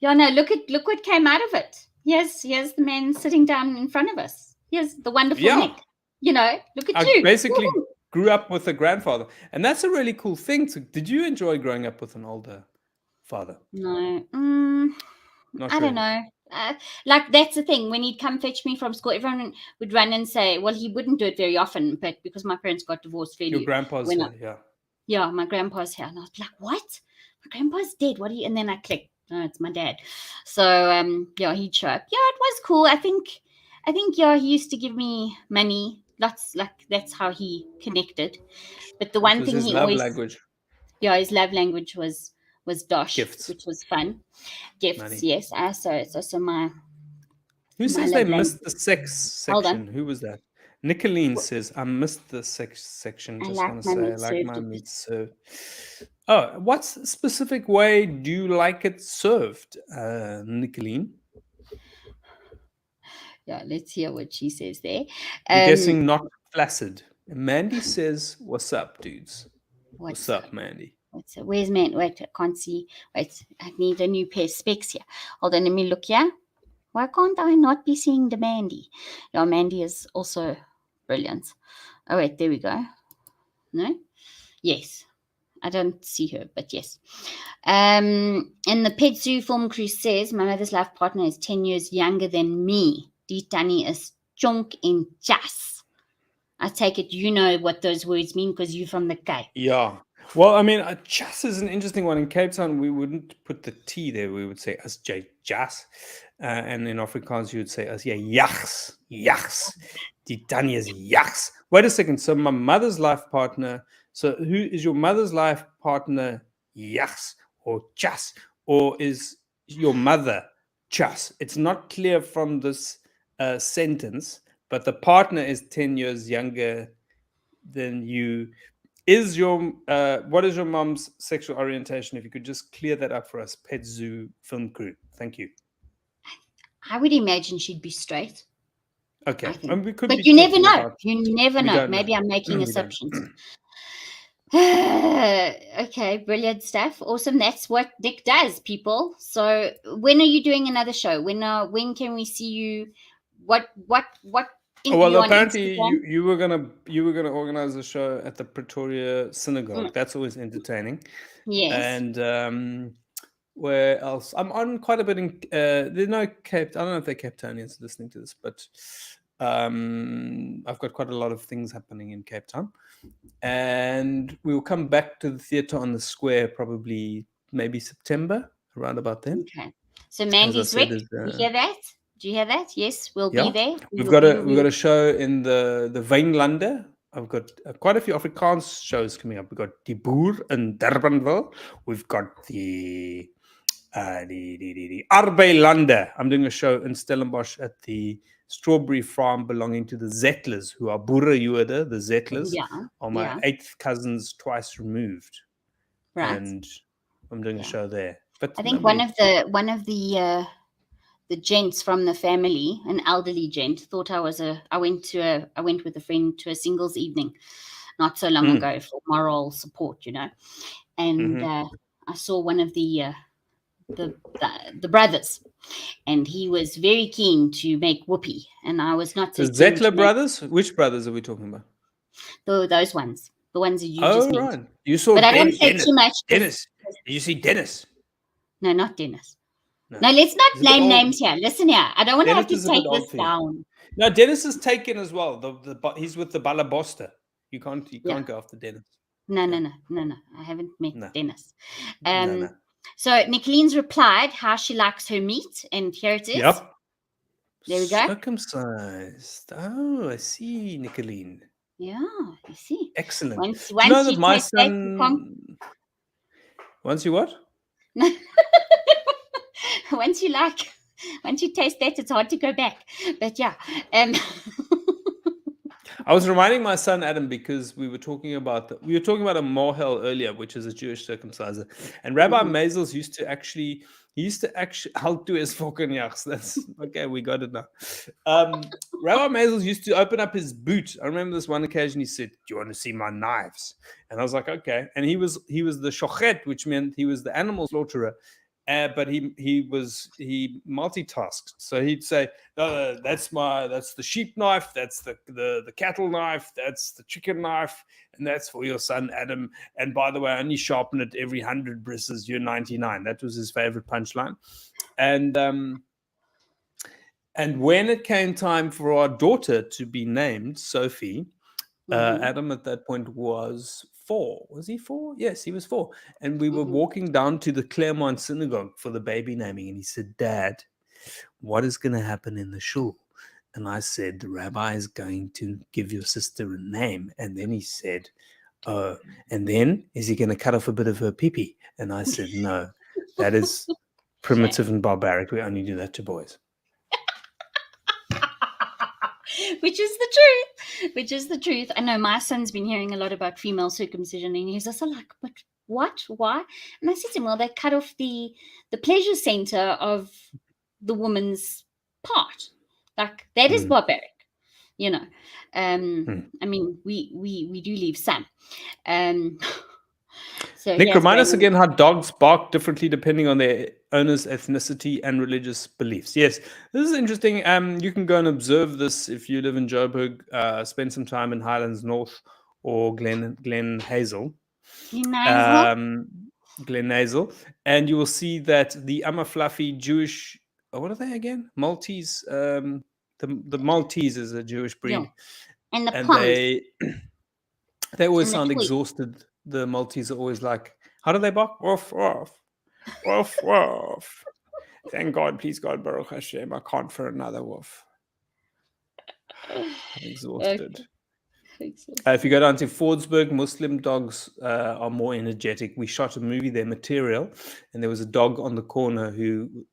Yeah, no. Look what came out of it. Here's the man sitting down in front of us. Here's the wonderful Nick. You know, look at you. Basically grew up with a grandfather, and that's a really cool thing. Did you enjoy growing up with an older father? No, Not I don't know. Like, that's the thing. When he'd come fetch me from school, everyone would run and say, well, he wouldn't do it very often, but because my parents got divorced fairly. Your grandpa's here, yeah. Yeah, my grandpa's here. And I was like, what? My grandpa's dead. What are you? And then I clicked. No, it's my dad. So, yeah, he'd show up. Yeah, it was cool. I think, yeah, he used to give me money. Lots, like, that's how he connected. But the one thing he always... language. Yeah, his love language was dosh, gifts, which was fun. Gifts, money. Yes. So it's also my... Who says they missed the sex section? Who was that? Nicolene says, I missed the sex section. Just want to say, I like my meat served. Oh, what specific way do you like it served, Nicolene? Yeah, let's hear what she says there. I'm guessing not flaccid. Mandy says, what's up, dudes? What's up, Mandy? Where's Mandy? Wait, I can't see. Wait, I need a new pair of specs here. Hold on, let me look here. Why can't I not be seeing the Mandy? Yeah, Mandy is also brilliant. Oh, wait, there we go. No? Yes. I don't see her, but yes. And the Pet Zoo Film Crew says, my mother's life partner is 10 years younger than me. Ditani is chonk in chas. I take it you know what those words mean because you're from the Cape. Yeah. Well, I mean, chas is an interesting one. In Cape Town, we wouldn't put the T there. We would say as jas. And in Afrikaans, you would say as jachs. Ditani is jachs. Wait a second. So my mother's life partner... So who is your mother's life partner, Yas or Chas? Or is your mother Chas? It's not clear from this sentence, but the partner is 10 years younger than you. Is your what is your mom's sexual orientation? If you could just clear that up for us, Pet Zoo Film Crew. Thank you. I would imagine she'd be straight. Okay. But you never know. You never know. Maybe I'm making assumptions. Okay, brilliant stuff. Awesome. That's what Nick does, people. So when are you doing another show? When can we see you? What well, apparently you were gonna organize a show at the Pretoria Synagogue. That's always entertaining. Yes. And where else? I'm on quite a bit in there's no Cape. I don't know if they're Cape Townians listening to this, but I've got quite a lot of things happening in Cape Town. And we'll come back to the theatre on the square probably maybe September, around about then. Okay. So Mandy's Rick, you hear that? Do you hear that? Yes, we'll be there. We've got a show in the Wynlande. I've got quite a few Afrikaans shows coming up. We've got Die Boer in Durbanville. We've got the Arbeilande. I'm doing a show in Stellenbosch at the strawberry farm belonging to the Zettlers, who are Boerejoode. The Zettlers are my 8th cousins twice removed. Right. And I'm doing a show there. But I think one of the gents from the family, an elderly gent, thought I went with a friend to a singles evening not so long ago for moral support, you know. And I saw one of the brothers and he was very keen to make whoopee, and I was not so The keen to Zettler make brothers? Which brothers are we talking about? those ones, the ones that you Oh, just right. mentioned. You saw But I don't want to say Dennis. too much because Dennis. Did you see Dennis? no, not Dennis. No. No, let's not He's a bit name old. names here. Listen here, I don't want to have Dennis to is a bit take old this for you. down. No, Dennis is taken as well. He's with the Balabosta. You can't Yeah. go after Dennis. No, Yeah. no. I haven't met No. Dennis. No. So Nicolene's replied how she likes her meat, and here it is. Yep. There we go. Circumcised. Oh, I see, Nicoline. Yeah, you see. Excellent. Once Do you know that you my taste that, son... Once you what? once you taste that, it's hard to go back. But yeah. I was reminding my son Adam because we were talking about a mohel earlier, which is a Jewish circumciser, and Rabbi Maisels used to actually halt to his fokenjachs. That's okay. We got it now. Rabbi Maisels used to open up his boot. I remember this one occasion. He said, "Do you want to see my knives?" And I was like, "Okay." And he was the shochet, which meant he was the animal slaughterer. But he multitasked. So he'd say, "No, that's the sheep knife, that's the cattle knife, that's the chicken knife, and that's for your son Adam. And by the way, I only sharpen it every 100 brisses. You're 99." That was his favorite punchline. And when it came time for our daughter to be named Sophie, Adam at that point was 4. Was he 4? Yes, he was 4. And we were walking down to the Claremont synagogue for the baby naming. And he said, "Dad, what is going to happen in the shul?" And I said, "The rabbi is going to give your sister a name." And then he said, "Oh, and then is he going to cut off a bit of her pee-pee?" And I said, "No, that is primitive and barbaric. We only do that to boys." Which is the truth. I know my son's been hearing a lot about female circumcision, and he's also like, "But what? Why?" And I said to him, "Well, they cut off the pleasure center of the woman's part. Like that is barbaric, you know." I mean, we do leave some. So Nick, remind us again how dogs bark differently depending on their owner's ethnicity and religious beliefs. Yes, this is interesting. You can go and observe this if you live in Joburg, spend some time in Highlands North or Glen Hazel. Glen Hazel. And you will see that the Amafluffy Jewish, what are they again? Maltese. The Maltese is a Jewish breed. Yeah. And the and they always sound exhausted. The Maltese are always like, how do they bark? Woof, woof, woof, woof. Thank God, please God, Baruch Hashem, I can't for another woof. I'm exhausted. If you go down to Fordsburg, Muslim dogs are more energetic. We shot a movie there, Material, and there was a dog on the corner who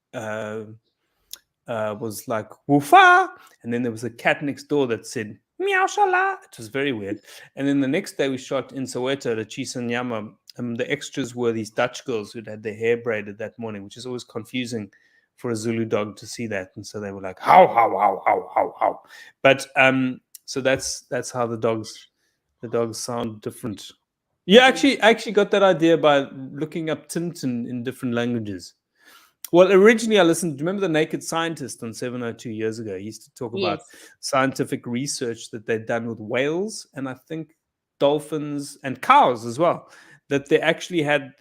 was like, woofa, and then there was a cat next door that said, meow shala. It was very weird. And then the next day we shot in Soweto at Chisanyama. The extras were these Dutch girls who'd had their hair braided that morning, which is always confusing for a Zulu dog to see that. And so they were like, how, how, how, how, how, how. But so that's how the dogs sound different. Yeah, I actually got that idea by looking up Tintin in different languages. Well, originally I listened. Do you remember the Naked Scientist on 702 years ago? He used to talk about scientific research that they'd done with whales and I think dolphins and cows as well, that they actually had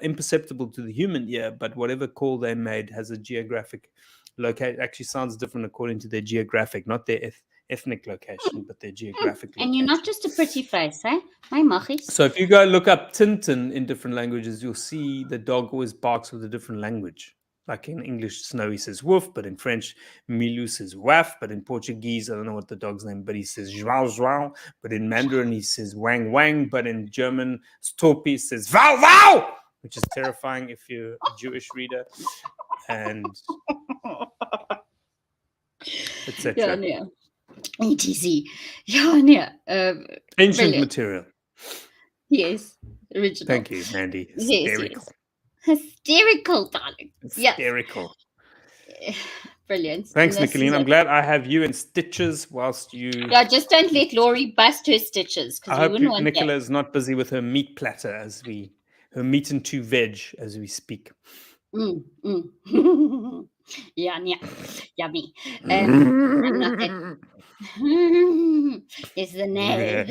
imperceptible to the human ear, but whatever call they made has a geographic location. Actually sounds different according to their geographic, not their ethnic location, but their geographic location. And you're not just a pretty face, eh? My machis. So if you go look up Tintin in different languages, you'll see the dog always barks with a different language. Like in English, Snowy says woof, but in French, Milou says waff, but in Portuguese, I don't know what the dog's name, but he says joao joao, but in Mandarin, he says wang wang, but in German, Stopi says wow wow, which is terrifying if you're a Jewish reader, and etc. Yeah, ETC. Yeah. Ancient brilliant. material. Yes, original. Thank you, Mandy. Hysterical. Yes. Hysterical, darling. Hysterical. Yes. Brilliant. Thanks, Nicoline. I'm glad I have you in stitches whilst you... Yeah, just don't let Laurie bust her stitches. I hope Nicola is not busy with her meat platter her meat and 2 veg as we speak. Yeah, yummy. I'm not that. It's the name.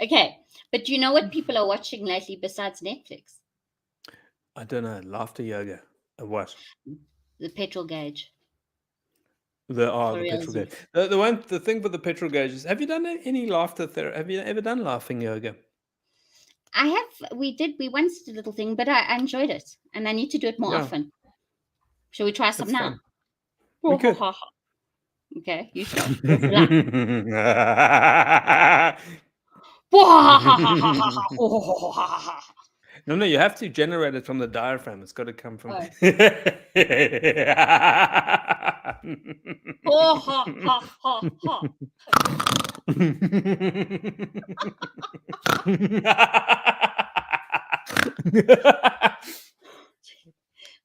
Okay, but you know what people are watching lately besides Netflix? I don't know. Laughter yoga. What? The petrol gauge. The For the petrol realsy. gauge. The thing with the petrol gauge is, have you done any laughter therapy? Have you ever done laughing yoga? I have. We once did a little thing, but I enjoyed it, and I need to do it more Yeah, often. Shall we try some it's now? fun. We could. Okay, you start. Go for that. No, you have to generate it from the diaphragm. It's got to come from. Oh.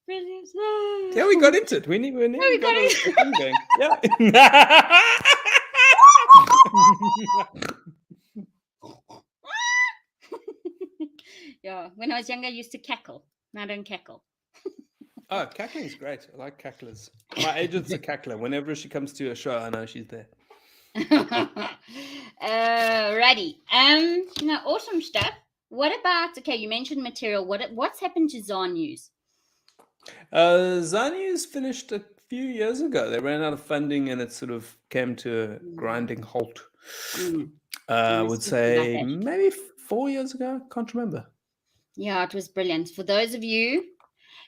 Brilliant. Yeah, we got into it. We nearly we got got a it. thing going. Yeah. Yeah, when I was younger, I used to cackle. Now I don't cackle. Oh, cackling's great. I like cacklers. My agent's a cackler. Whenever she comes to a show, I know she's there. Righty. Now awesome stuff. What about, okay, you mentioned material. What's happened to Zahn News? Zanu's finished a few years ago. They ran out of funding and it sort of came to a grinding halt. I would say maybe 4 years ago. Can't remember. Yeah, it was brilliant. For those of you,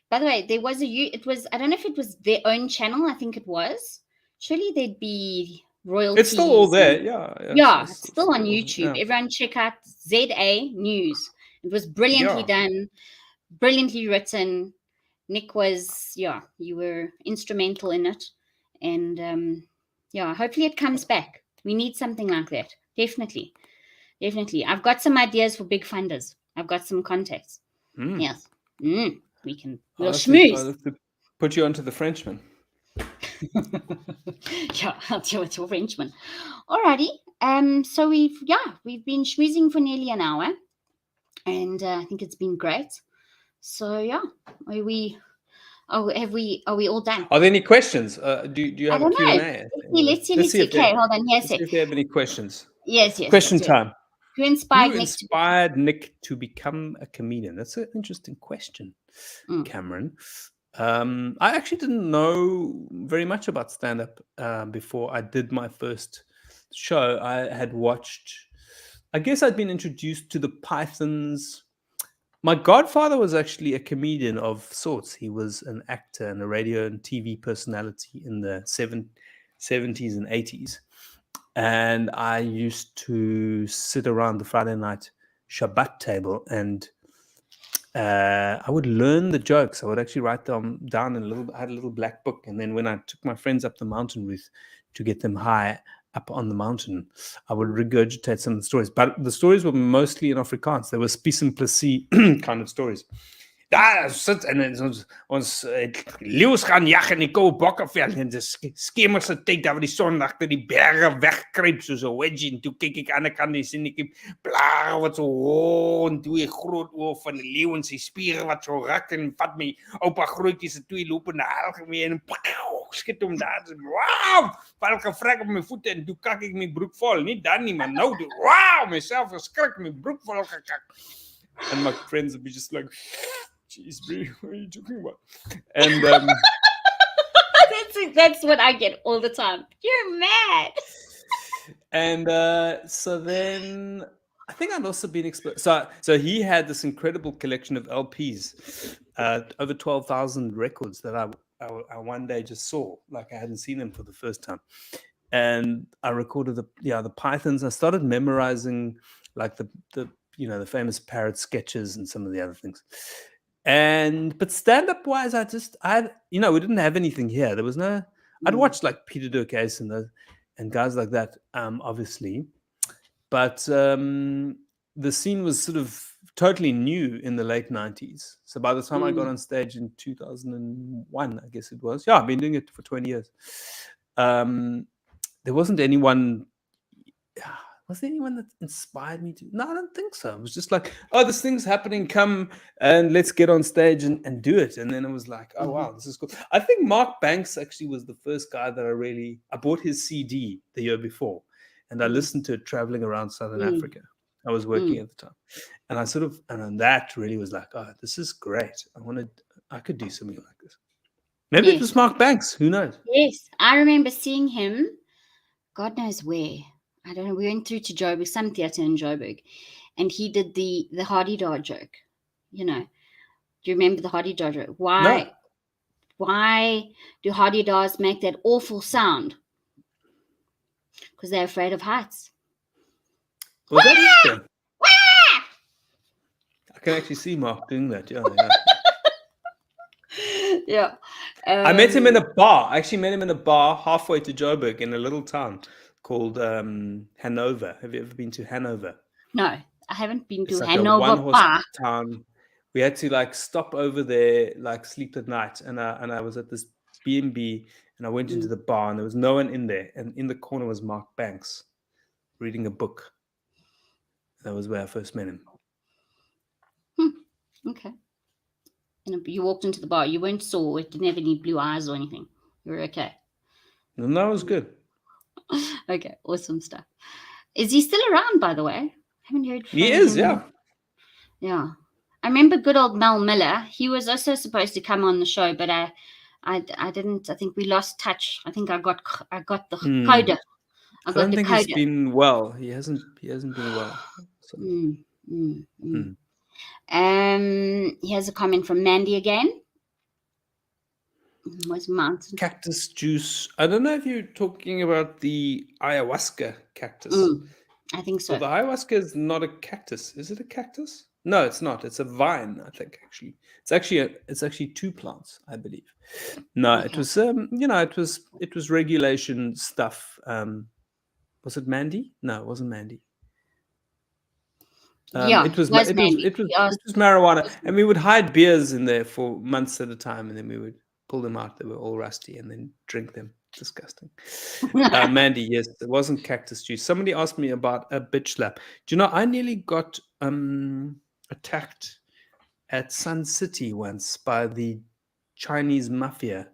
by the way, there was it was, I don't know if it was their own channel. I think it was. Surely there'd be royalties. It's still all there. Yeah. It's still on YouTube. Yeah. Everyone check out ZA News. It was brilliantly done, brilliantly written. Nik was, you were instrumental in it. And hopefully it comes back. We need something like that. Definitely. I've got some ideas for big funders. I've got some contacts. Yes. We'll schmooze. I'll have to put you onto the Frenchman. Yeah, I'll deal with your Frenchman. Alrighty. So we've been schmoozing for nearly an hour. And I think it's been great. So yeah, are we all done? Are there any questions? Do you have a Q&A? Let's see. Okay, hold on. Yes, see if they have any questions. Yes. Question time. Who inspired Nick to become a comedian? That's an interesting question, Cameron. I actually didn't know very much about stand-up before I did my first show. I had watched, I guess I'd been introduced to the Pythons. My godfather was actually a comedian of sorts. He was an actor and a radio and TV personality in the 70s and 80s. And I used to sit around the Friday night Shabbat table and I would learn the jokes. I would actually write them down in I had a little black book. And then when I took my friends up the mountain, Ruth, to get them high up on the mountain, I would regurgitate some of the stories. But the stories were mostly in Afrikaans. They were spies en plessis kind of stories. Daar sit en ons leeu's gaan jag in die koue bokkeveld en dis skemerse tyd daar waar die son agter die berge wegkruip soos 'n wedgie en toe kyk ek aan die kant en sien ek blaar wat so en toe 'n groot oog van 'n leeu en sy spiere wat so ruk en vat my oupa grootjie se twee lopende algemeen en skiet hom daar. Wow! Val gevrek op my voete en toe kak ek my broek vol. Nie dan nie, maar nou wow, myself geskrik my broek vol gekak. And my friends would be just like, "Jeez, bro, what are you talking about?" And that's what I get all the time. You're mad. And so then I think I'd also been exposed. So he had this incredible collection of LPs, over 12,000 records that I one day just saw, like I hadn't seen them for the first time. And I recorded the Pythons. I started memorizing like the famous parrot sketches and some of the other things. But stand-up wise, we didn't have anything here. There was no. I'd watched like Peter Durkheis and guys like that, obviously, but the scene was sort of totally new in the late 90s. So by the time I got on stage in 2001, I guess it was. Yeah, I've been doing it for 20 years. There wasn't anyone. was there anyone that inspired me to? No, I don't think so. It was just like, oh, this thing's happening. Come and let's get on stage and do it. And then it was like, oh, wow, this is cool. I think Mark Banks actually was the first guy that I bought his CD the year before. And I listened to it traveling around Southern Africa. I was working at the time. And and that really was like, oh, this is great. I could do something like this. Maybe it was Mark Banks. Who knows? Yes. I remember seeing him, God knows where. I don't know. We went through to Joburg, some theatre in Joburg, and he did the Hardy-Dar joke. You know, do you remember the Hardy-Dar joke? Why do Hardy-Dars make that awful sound? Because they're afraid of heights. Was that it? I can actually see Mark doing that. Yeah. Yeah. I met him in a bar. I actually met him in a bar halfway to Joburg in a little town called Hanover. Have you ever been to Hanover? No, I haven't been to It's like Hanover a one-horse Bar. town. We had to like stop over there, like sleep at night. And I was at this B&B and I went into the bar and there was no one in there. And in the corner was Mark Banks reading a book. That was where I first met him. Okay. And you walked into the bar. You weren't sore. It didn't have any blue eyes or anything. You were okay. No, that was good. Okay, awesome stuff. Is he still around, by the way? I haven't heard from him. He is, yeah. Yeah. I remember good old Mel Miller. He was also supposed to come on the show, but I didn't. I think we lost touch. I think I got the coda. I don't think he's been well. He hasn't been well. So. He has a comment from Mandy again. What's mountain? Cactus juice. I don't know if you're talking about the ayahuasca cactus. I think so. Well, the ayahuasca is not a cactus. Is it a cactus? No, it's not. It's a vine, I think. Actually, it's actually two plants, I believe. No, okay. It was it was regulation stuff. Was it Mandy? No, it wasn't Mandy. It was marijuana, and we would hide beers in there for months at a time, and then we would pull them out. They were all rusty, and then drink them. Disgusting. Mandy, yes, it wasn't cactus juice. Somebody asked me about a bitch slap. Do you know I nearly got attacked at Sun City once by the Chinese mafia?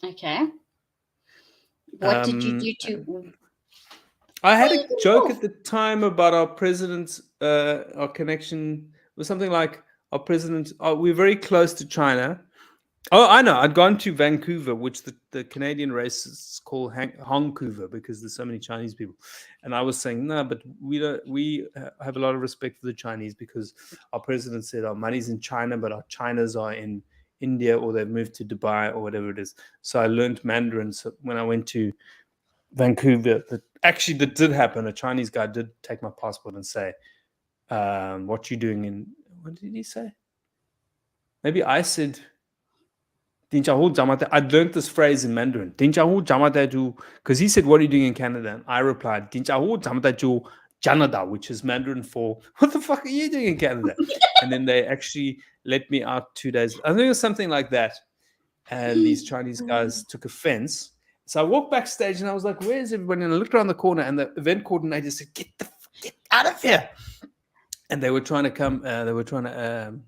Okay. What did you do to? I had a joke at the time about our president's our connection. It was something like our president. We're very close to China. Oh, I know. I'd gone to Vancouver, which the Canadian racists call Hongcouver because there's so many Chinese people. And I was saying, no, but we have a lot of respect for the Chinese because our president said our money's in China, but our Chinas are in India or they've moved to Dubai or whatever it is. So I learned Mandarin. So when I went to Vancouver, that did happen. A Chinese guy did take my passport and say, what you doing in, what did he say? Maybe I said, I learned this phrase in Mandarin. Because he said, what are you doing in Canada? And I replied, Canada, which is Mandarin for, what the fuck are you doing in Canada? And then they actually let me out 2 days. I think it was something like that. And these Chinese guys took offense. So I walked backstage and I was like, where's everybody? And I looked around the corner and the event coordinator said, get out of here. And they were trying to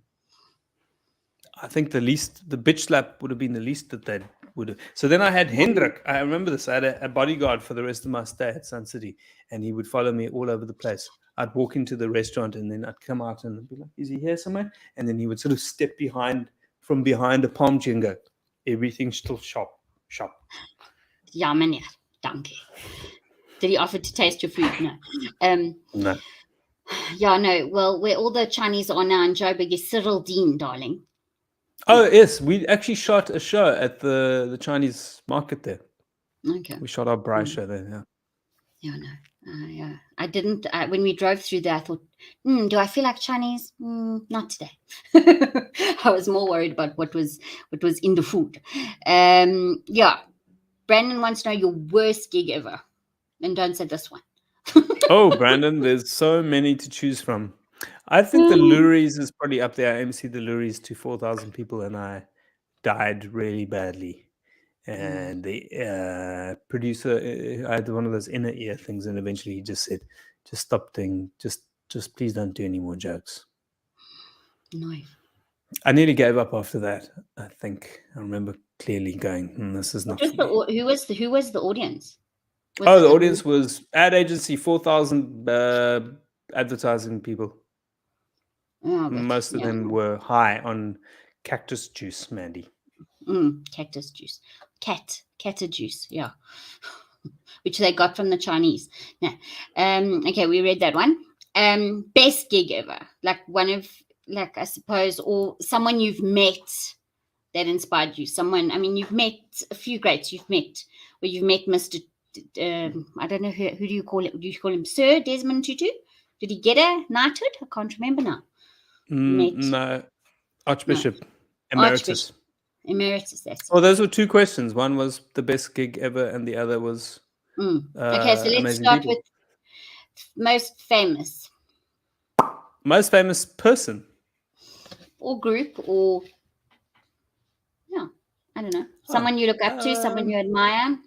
I think the bitch slap would have been the least that they would have. So then I had Hendrik. I remember this. I had a bodyguard for the rest of my stay at Sun City, and he would follow me all over the place. I'd walk into the restaurant, and then I'd come out and be like, is he here somewhere? And then he would sort of step from behind a palm tree and go, everything's still sharp. Ja, meneer. Dank you. Did he offer to taste your food? No. No. Yeah, no. Well, where all the Chinese are now in Joburg is Cyril Dean, darling. Oh, yes. We actually shot a show at the Chinese market there. Okay. We shot our Braai show there, yeah. Yeah, no. Yeah. I didn't, when we drove through there, I thought, do I feel like Chinese? Not today. I was more worried about what was in the food. Yeah. Brandon wants to know your worst gig ever. And don't say this one. Oh, Brandon, there's so many to choose from. I think the Luries is probably up there. I emceed the Luries to 4,000 people and I died really badly. And the producer, I had one of those inner ear things, and eventually he just said, "Just stop doing. Just please don't do any more jokes." No. I nearly gave up after that. I think I remember clearly going, "This is not for me." Who was the audience? Oh, the audience was ad agency, 4,000 advertising people. Oh, Most of them were high on cactus juice, Mandy. Cactus juice. Cata juice, yeah. Which they got from the Chinese. No. Okay, we read that one. Best gig ever. Like one of, like, I suppose, or someone you've met that inspired you. Someone, I mean, you've met a few greats. You've met Mr. I don't know, who do you call it? Do you call him Sir Desmond Tutu? Did he get a knighthood? I can't remember now. No, Archbishop Emeritus. Emeritus, that's Well, those were two questions. One was the best gig ever, and the other was okay, so let's start people. with most famous. Most famous person. Or group, or, yeah, I don't know. Someone you look up to, someone you admire.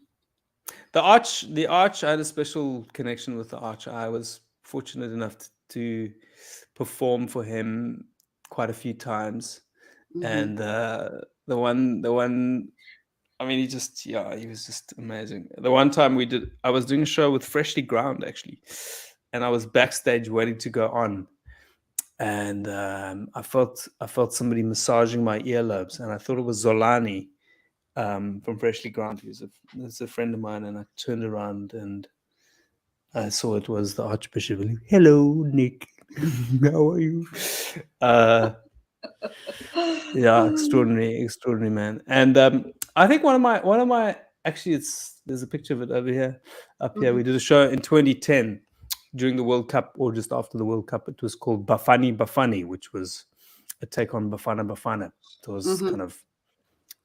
The Arch, I had a special connection with the Arch. I was fortunate enough to perform for him quite a few times. And the one, I mean, he was just amazing. The one time I was doing a show with Freshly Ground, actually, and I was backstage waiting to go on, and I felt somebody massaging my earlobes, and I thought it was Zolani from Freshly Ground, who's a friend of mine, and I turned around and I saw it was the Archbishop. Hello, Nick. How are you? Yeah, extraordinary man. And I think one of my actually, there's a picture of it over here, up here. We did a show in 2010 during the World Cup, or just after the World Cup. It was called Bafana, which was a take on Bafana. It was kind of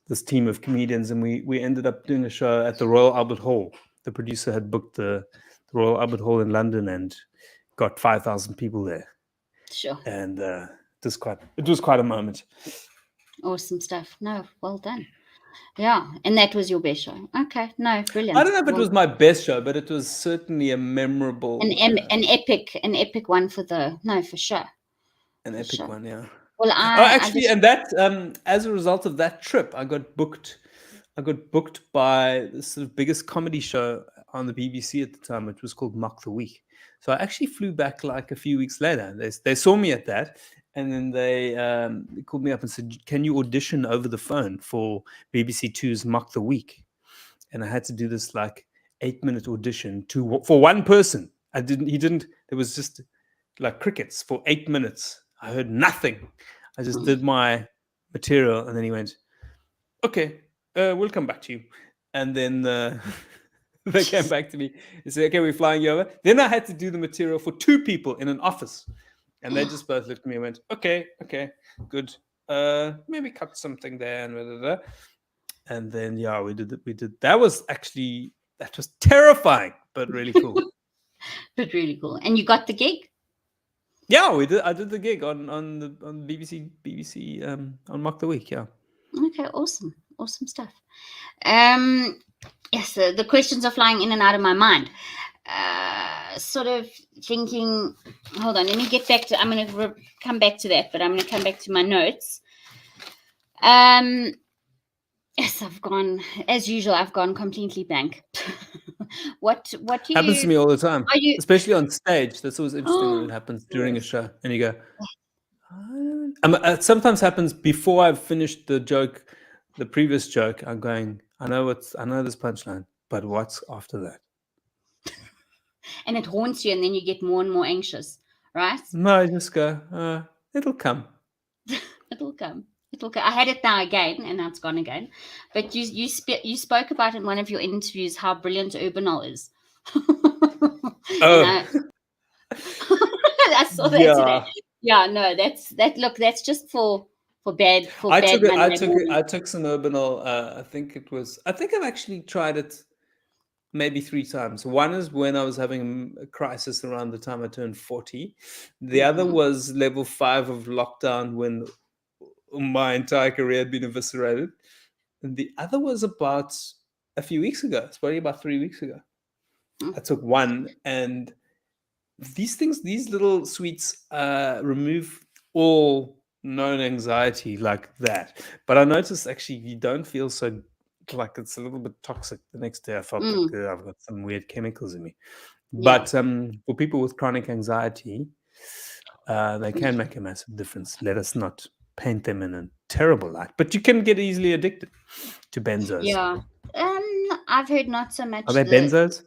this team of comedians, and we ended up doing a show at the Royal Albert Hall. The producer had booked the Royal Albert Hall in London and got 5,000 people there. Sure. And it was quite a moment. Awesome stuff. No, well done. Yeah, and that was your best show. Okay, no, brilliant. I don't know if it was my best show, but it was certainly a memorable, an epic one for sure. An epic one, yeah. Well, and that as a result of that trip, I got booked by the sort of biggest comedy show on the BBC at the time, which was called Mock the Week. So I actually flew back like a few weeks later. They saw me at that, and then they called me up and said, "Can you audition over the phone for BBC Two's Mock the Week?" And I had to do this like 8-minute audition for one person. There was just like crickets for 8 minutes. I heard nothing. I just did my material, and then he went, "Okay, we'll come back to you." And then they came back to me and said, "Okay, we're flying you over." Then I had to do the material for 2 people in an office, and they just both looked at me and went, "Okay, good. Maybe cut something there and blah, blah, blah." And then we did. That was terrifying, but really cool. And you got the gig? Yeah, we did. I did the gig on BBC on Mock the Week. Yeah. Okay, awesome stuff. Yes, the questions are flying in and out of my mind. Sort of thinking. Hold on, let me get back to. I'm going to come back to that, but I'm going to come back to my notes. Yes, I've gone as usual. I've gone completely blank. What do you happens to me all the time, especially on stage. That's always interesting when it happens during a show, and you go. It sometimes happens before I've finished the joke, the previous joke. I'm going. I know this punchline, but what's after that? And it haunts you, and then you get more and more anxious, right? No, I just go. It'll come. It'll come. I had it now again, and now it's gone again. But you spoke about in one of your interviews how brilliant Urbinol is. Oh, I saw that today. Yeah, no, that's just for bad. I took some Urbinol. I think I've actually tried it maybe 3 times. One is when I was having a crisis around the time I turned 40. The other was level 5 of lockdown when my entire career had been eviscerated. and the other was about a few weeks ago. It's probably about 3 weeks ago. Mm. I took one, and these little sweets remove all known anxiety like that. But I noticed actually you don't feel so like it's a little bit toxic. The next day I felt like I've got some weird chemicals in me. Yeah. But for people with chronic anxiety, they can make a massive difference. Let us not paint them in a terrible light. But you can get easily addicted to benzos. Yeah. I've heard not so much Are they benzos?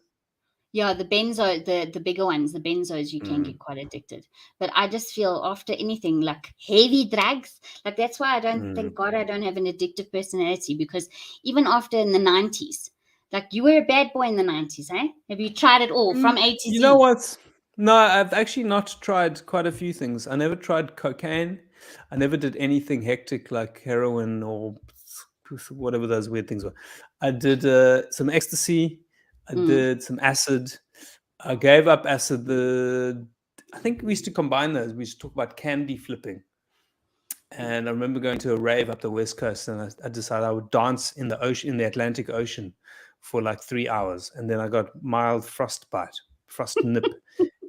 Yeah, the bigger ones, the benzos, you can get quite addicted. But I just feel after anything like heavy drugs, like that's why I don't, thank God I don't have an addictive personality, because even after in the 90s, like you were a bad boy in the 90s, eh? Have you tried it all from A to Z? You know what? No, I've actually not tried quite a few things. I never tried cocaine. I never did anything hectic like heroin or whatever those weird things were. I did some ecstasy. I did some acid. I gave up acid. I think we used to combine those. We used to talk about candy flipping. And I remember going to a rave up the West Coast, and I decided I would dance in the ocean, in the Atlantic Ocean, for like 3 hours, and then I got mild frost nip,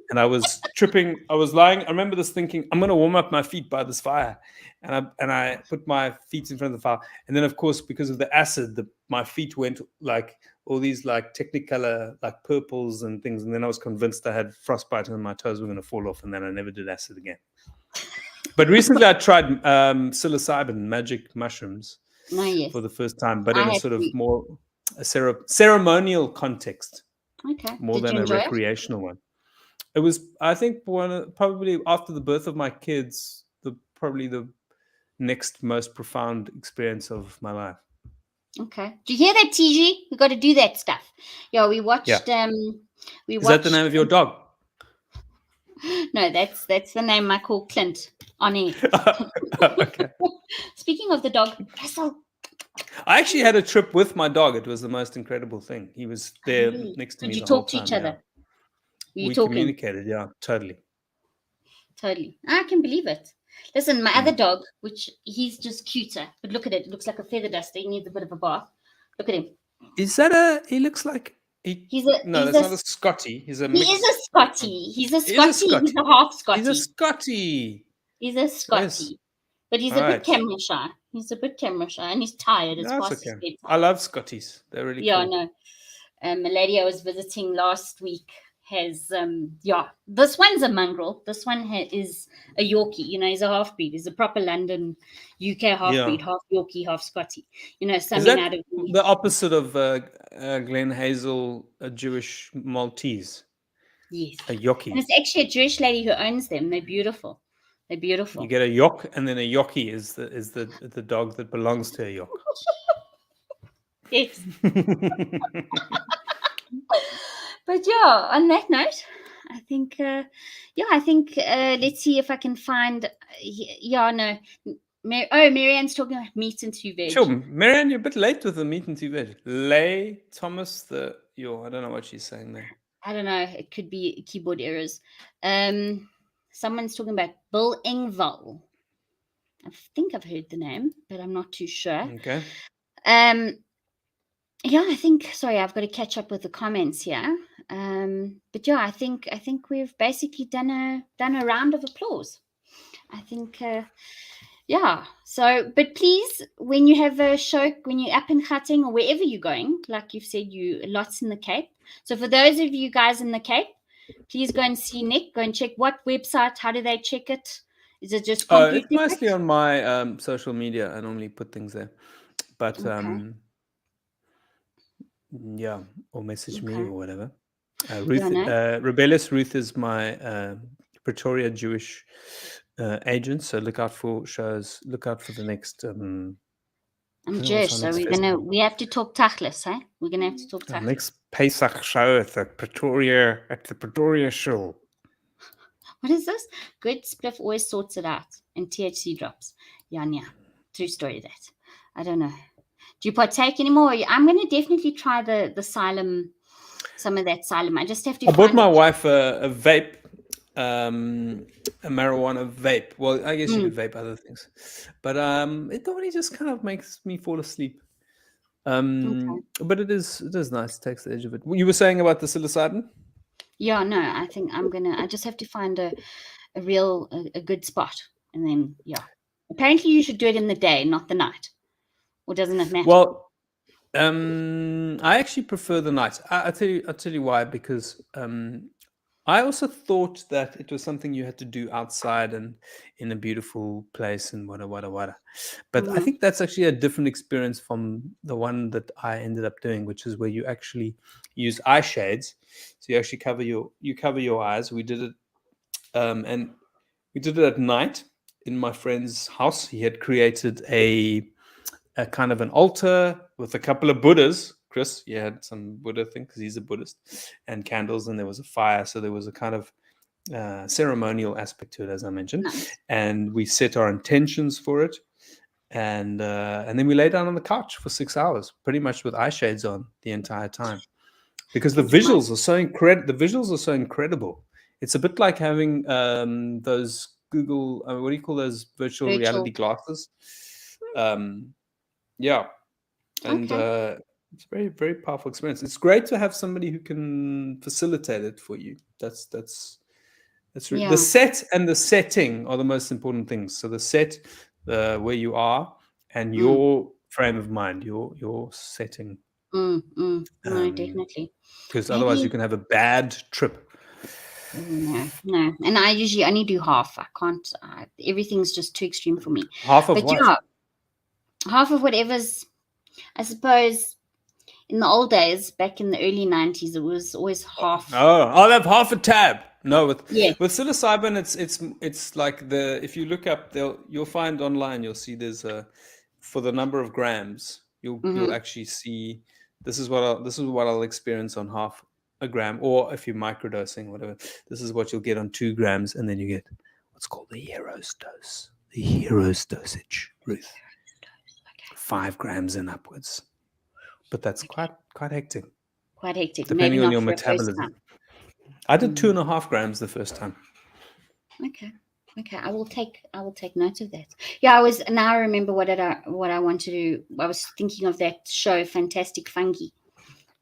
and I was tripping. I was lying. I remember this thinking, I'm going to warm up my feet by this fire, and I put my feet in front of the fire, and then of course because of the acid, my feet went like all these like Technicolor like purples and things, and then I was convinced I had frostbite and my toes were going to fall off, and then I never did acid again. But recently I tried psilocybin, magic mushrooms, for the first time, but in a sort of more a ceremonial context. Okay. More than a recreational one. It was, I think, probably after the birth of my kids, probably the next most profound experience of my life. Okay. Do you hear that, TG? We got to do that stuff. Yeah, we watched. Is that the name of your dog? No, that's the name I call Clint on air. Okay. Speaking of the dog, Russell. I actually had a trip with my dog. It was the most incredible thing. He was there next to me. Did you the whole talk to time, each other? We communicated, yeah, totally. I can believe it. Listen, my other dog, which he's just cuter, but look at it. It looks like a feather duster. He needs a bit of a bath. Look at him. Is that he looks like... that's not a Scotty. He is a Scotty. He's a half Scotty. He's a Scotty. Yes. But he's a bit camera shy. And he's tired. It's past his bedtime. I love Scotties. They're really cool. Yeah, no. A lady I was visiting last week has, this one's a mongrel. This one is a Yorkie. He's a half-breed. He's a proper London, UK half-breed, half Yorkie, half Scotty. Something out of... the opposite of Glen Hazel, a Jewish Maltese? Yes. A Yorkie. And it's actually a Jewish lady who owns them. They're beautiful. You get a York, and then a Yorkie is the dog that belongs to a York. Yes. But yeah, on that note, I think let's see if I can find. Marianne's talking about meat and two veg. Sure, Marianne, you're a bit late with the meat and two veg. Lay Thomas, I don't know what she's saying there. I don't know. It could be keyboard errors. Someone's talking about Bill Engvall. I think I've heard the name, but I'm not too sure. Okay. Yeah, I think. Sorry, I've got to catch up with the comments here. But yeah, I think we've basically done a round of applause. I think. Yeah. So, but please, when you have a show, when you're up in Gauteng or wherever you're going, like you've said, you lots in the Cape. So for those of you guys in the Cape, please go and see Nik. Go and check what website. How do they check it? Is it just it's mostly on my social media. I normally put things there, but yeah, or message me or whatever. Ruth, Rebellious Ruth is my Pretoria Jewish agent. So look out for shows. Look out for the next. I'm Jewish, so we have to talk tachlis, eh? We're gonna have to talk tachlis. Next Pesach show at the Pretoria show. What is this? Good Spliff always sorts it out, and THC drops. Yeah. True story that. I don't know. Do you partake anymore? I'm going to definitely try the Xylem, some of that Xylem. I just have to. I bought my wife a vape, a marijuana vape. Well, I guess you could vape other things, but it normally just kind of makes me fall asleep. But it is nice. It takes the edge of it. You were saying about the psilocybin? Yeah, no, I think I just have to find a good spot, and then apparently you should do it in the day, not the night, or doesn't it matter? Well, I actually prefer the night. I'll tell you why, because I also thought that it was something you had to do outside and in a beautiful place and wada. But I think that's actually a different experience from the one that I ended up doing, which is where you actually use eye shades. So you actually cover your eyes. We did it, and we did it at night in my friend's house. He had created a kind of an altar with a couple of Buddhas. Chris, you had some Buddha thing because he's a Buddhist, and candles, and there was a fire. So there was a kind of ceremonial aspect to it, as I mentioned. Nice. And we set our intentions for it, and then we lay down on the couch for 6 hours, pretty much with eye shades on the entire time, because the visuals are so incredible. It's a bit like having those Google, what do you call those virtual reality glasses? Yeah, and it's a very, very powerful experience. It's great to have somebody who can facilitate it for you. That's really, the set and the setting are the most important things. So the set, where you are, and your frame of mind, your setting. No, definitely. Because otherwise you can have a bad trip. No. And I usually only do half. I can't. Everything's just too extreme for me. Half of what? Yeah, half of whatever's. I suppose in the old days, back in the early 90s, it was always half. Oh, I'll have half a tab. No, with psilocybin, it's like if you look up, you'll find online, you'll see there's for the number of grams, you'll actually see this is what I'll experience on half a gram, or if you're microdosing, whatever, this is what you'll get on 2 grams, and then you get what's called the hero's dose, dosage, Ruth. 5 grams and upwards, but that's quite hectic. Quite hectic, depending on your metabolism. I did 2.5 grams the first time. Okay. I will take note of that. Yeah, I remember what I want to do. I was thinking of that show, Fantastic Fungi,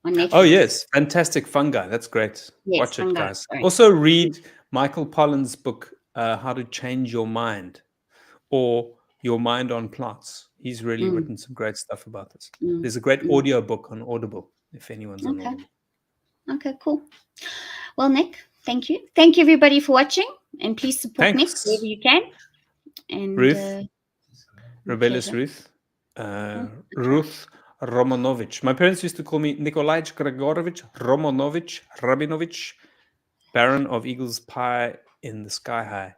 on Netflix. Oh yes, Fantastic Fungi. That's great. Yes, watch fungi, it, guys. sorry. Also read Michael Pollan's book, How to Change Your Mind, or Your Mind on Plants. He's really written some great stuff about this. There's a great audio book on Audible, if anyone's on Audible. Okay, cool. Well, Nik, thank you. Thank you, everybody, for watching. And please support Nik wherever you can. And Ruth, Rebellious Ruth, Ruth Romanovich. My parents used to call me Nikolai Gregorovich Romanovich Rabinovich, Baron of Eagle's Pie in the Sky High.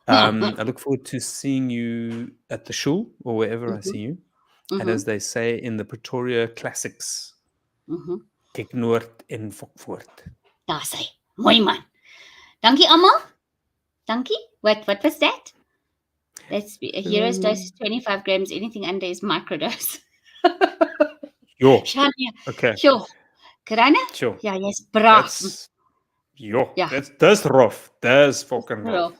I look forward to seeing you at the shul or wherever I see you. And as they say in the Pretoria Classics, kyk noord en fok voort. Daar sê, mooi man. Dankie almal. Dankie. What was that? That's a hero's dose is 25 grams. Anything under is microdose. Jo. Shania. Okay. Sure. Karana? Sure. Ja, jy's braaf. Dis rough. Dis fucking rough.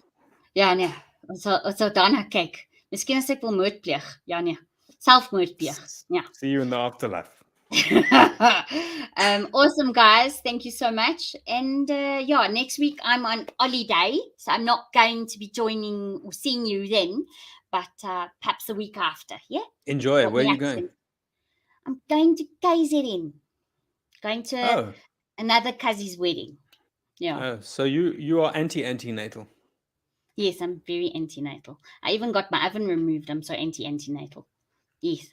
Ja, nee. Ons sal daarna kyk. Miskien as ek wil moord pleeg. Ja, nee. Selfmoord pleeg. Ja. See you in the afterlife. Awesome, guys. Thank you so much. And next week I'm on holiday, so I'm not going to be joining or seeing you then, but perhaps the week after. Yeah. Enjoy. Where are you going? I'm going to KZN. Going to another cousin's wedding. Yeah. So you are antenatal. Yes, I'm very antenatal. I even got my oven removed. I'm so antenatal. Yes.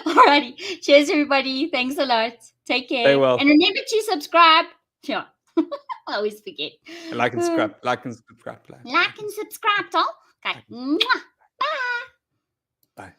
Alrighty. Cheers, everybody. Thanks a lot. Take care. Stay well. And remember to subscribe. Yeah. I always forget. Like and subscribe. Like and subscribe, Tom. Okay. Mwah. Bye. Bye.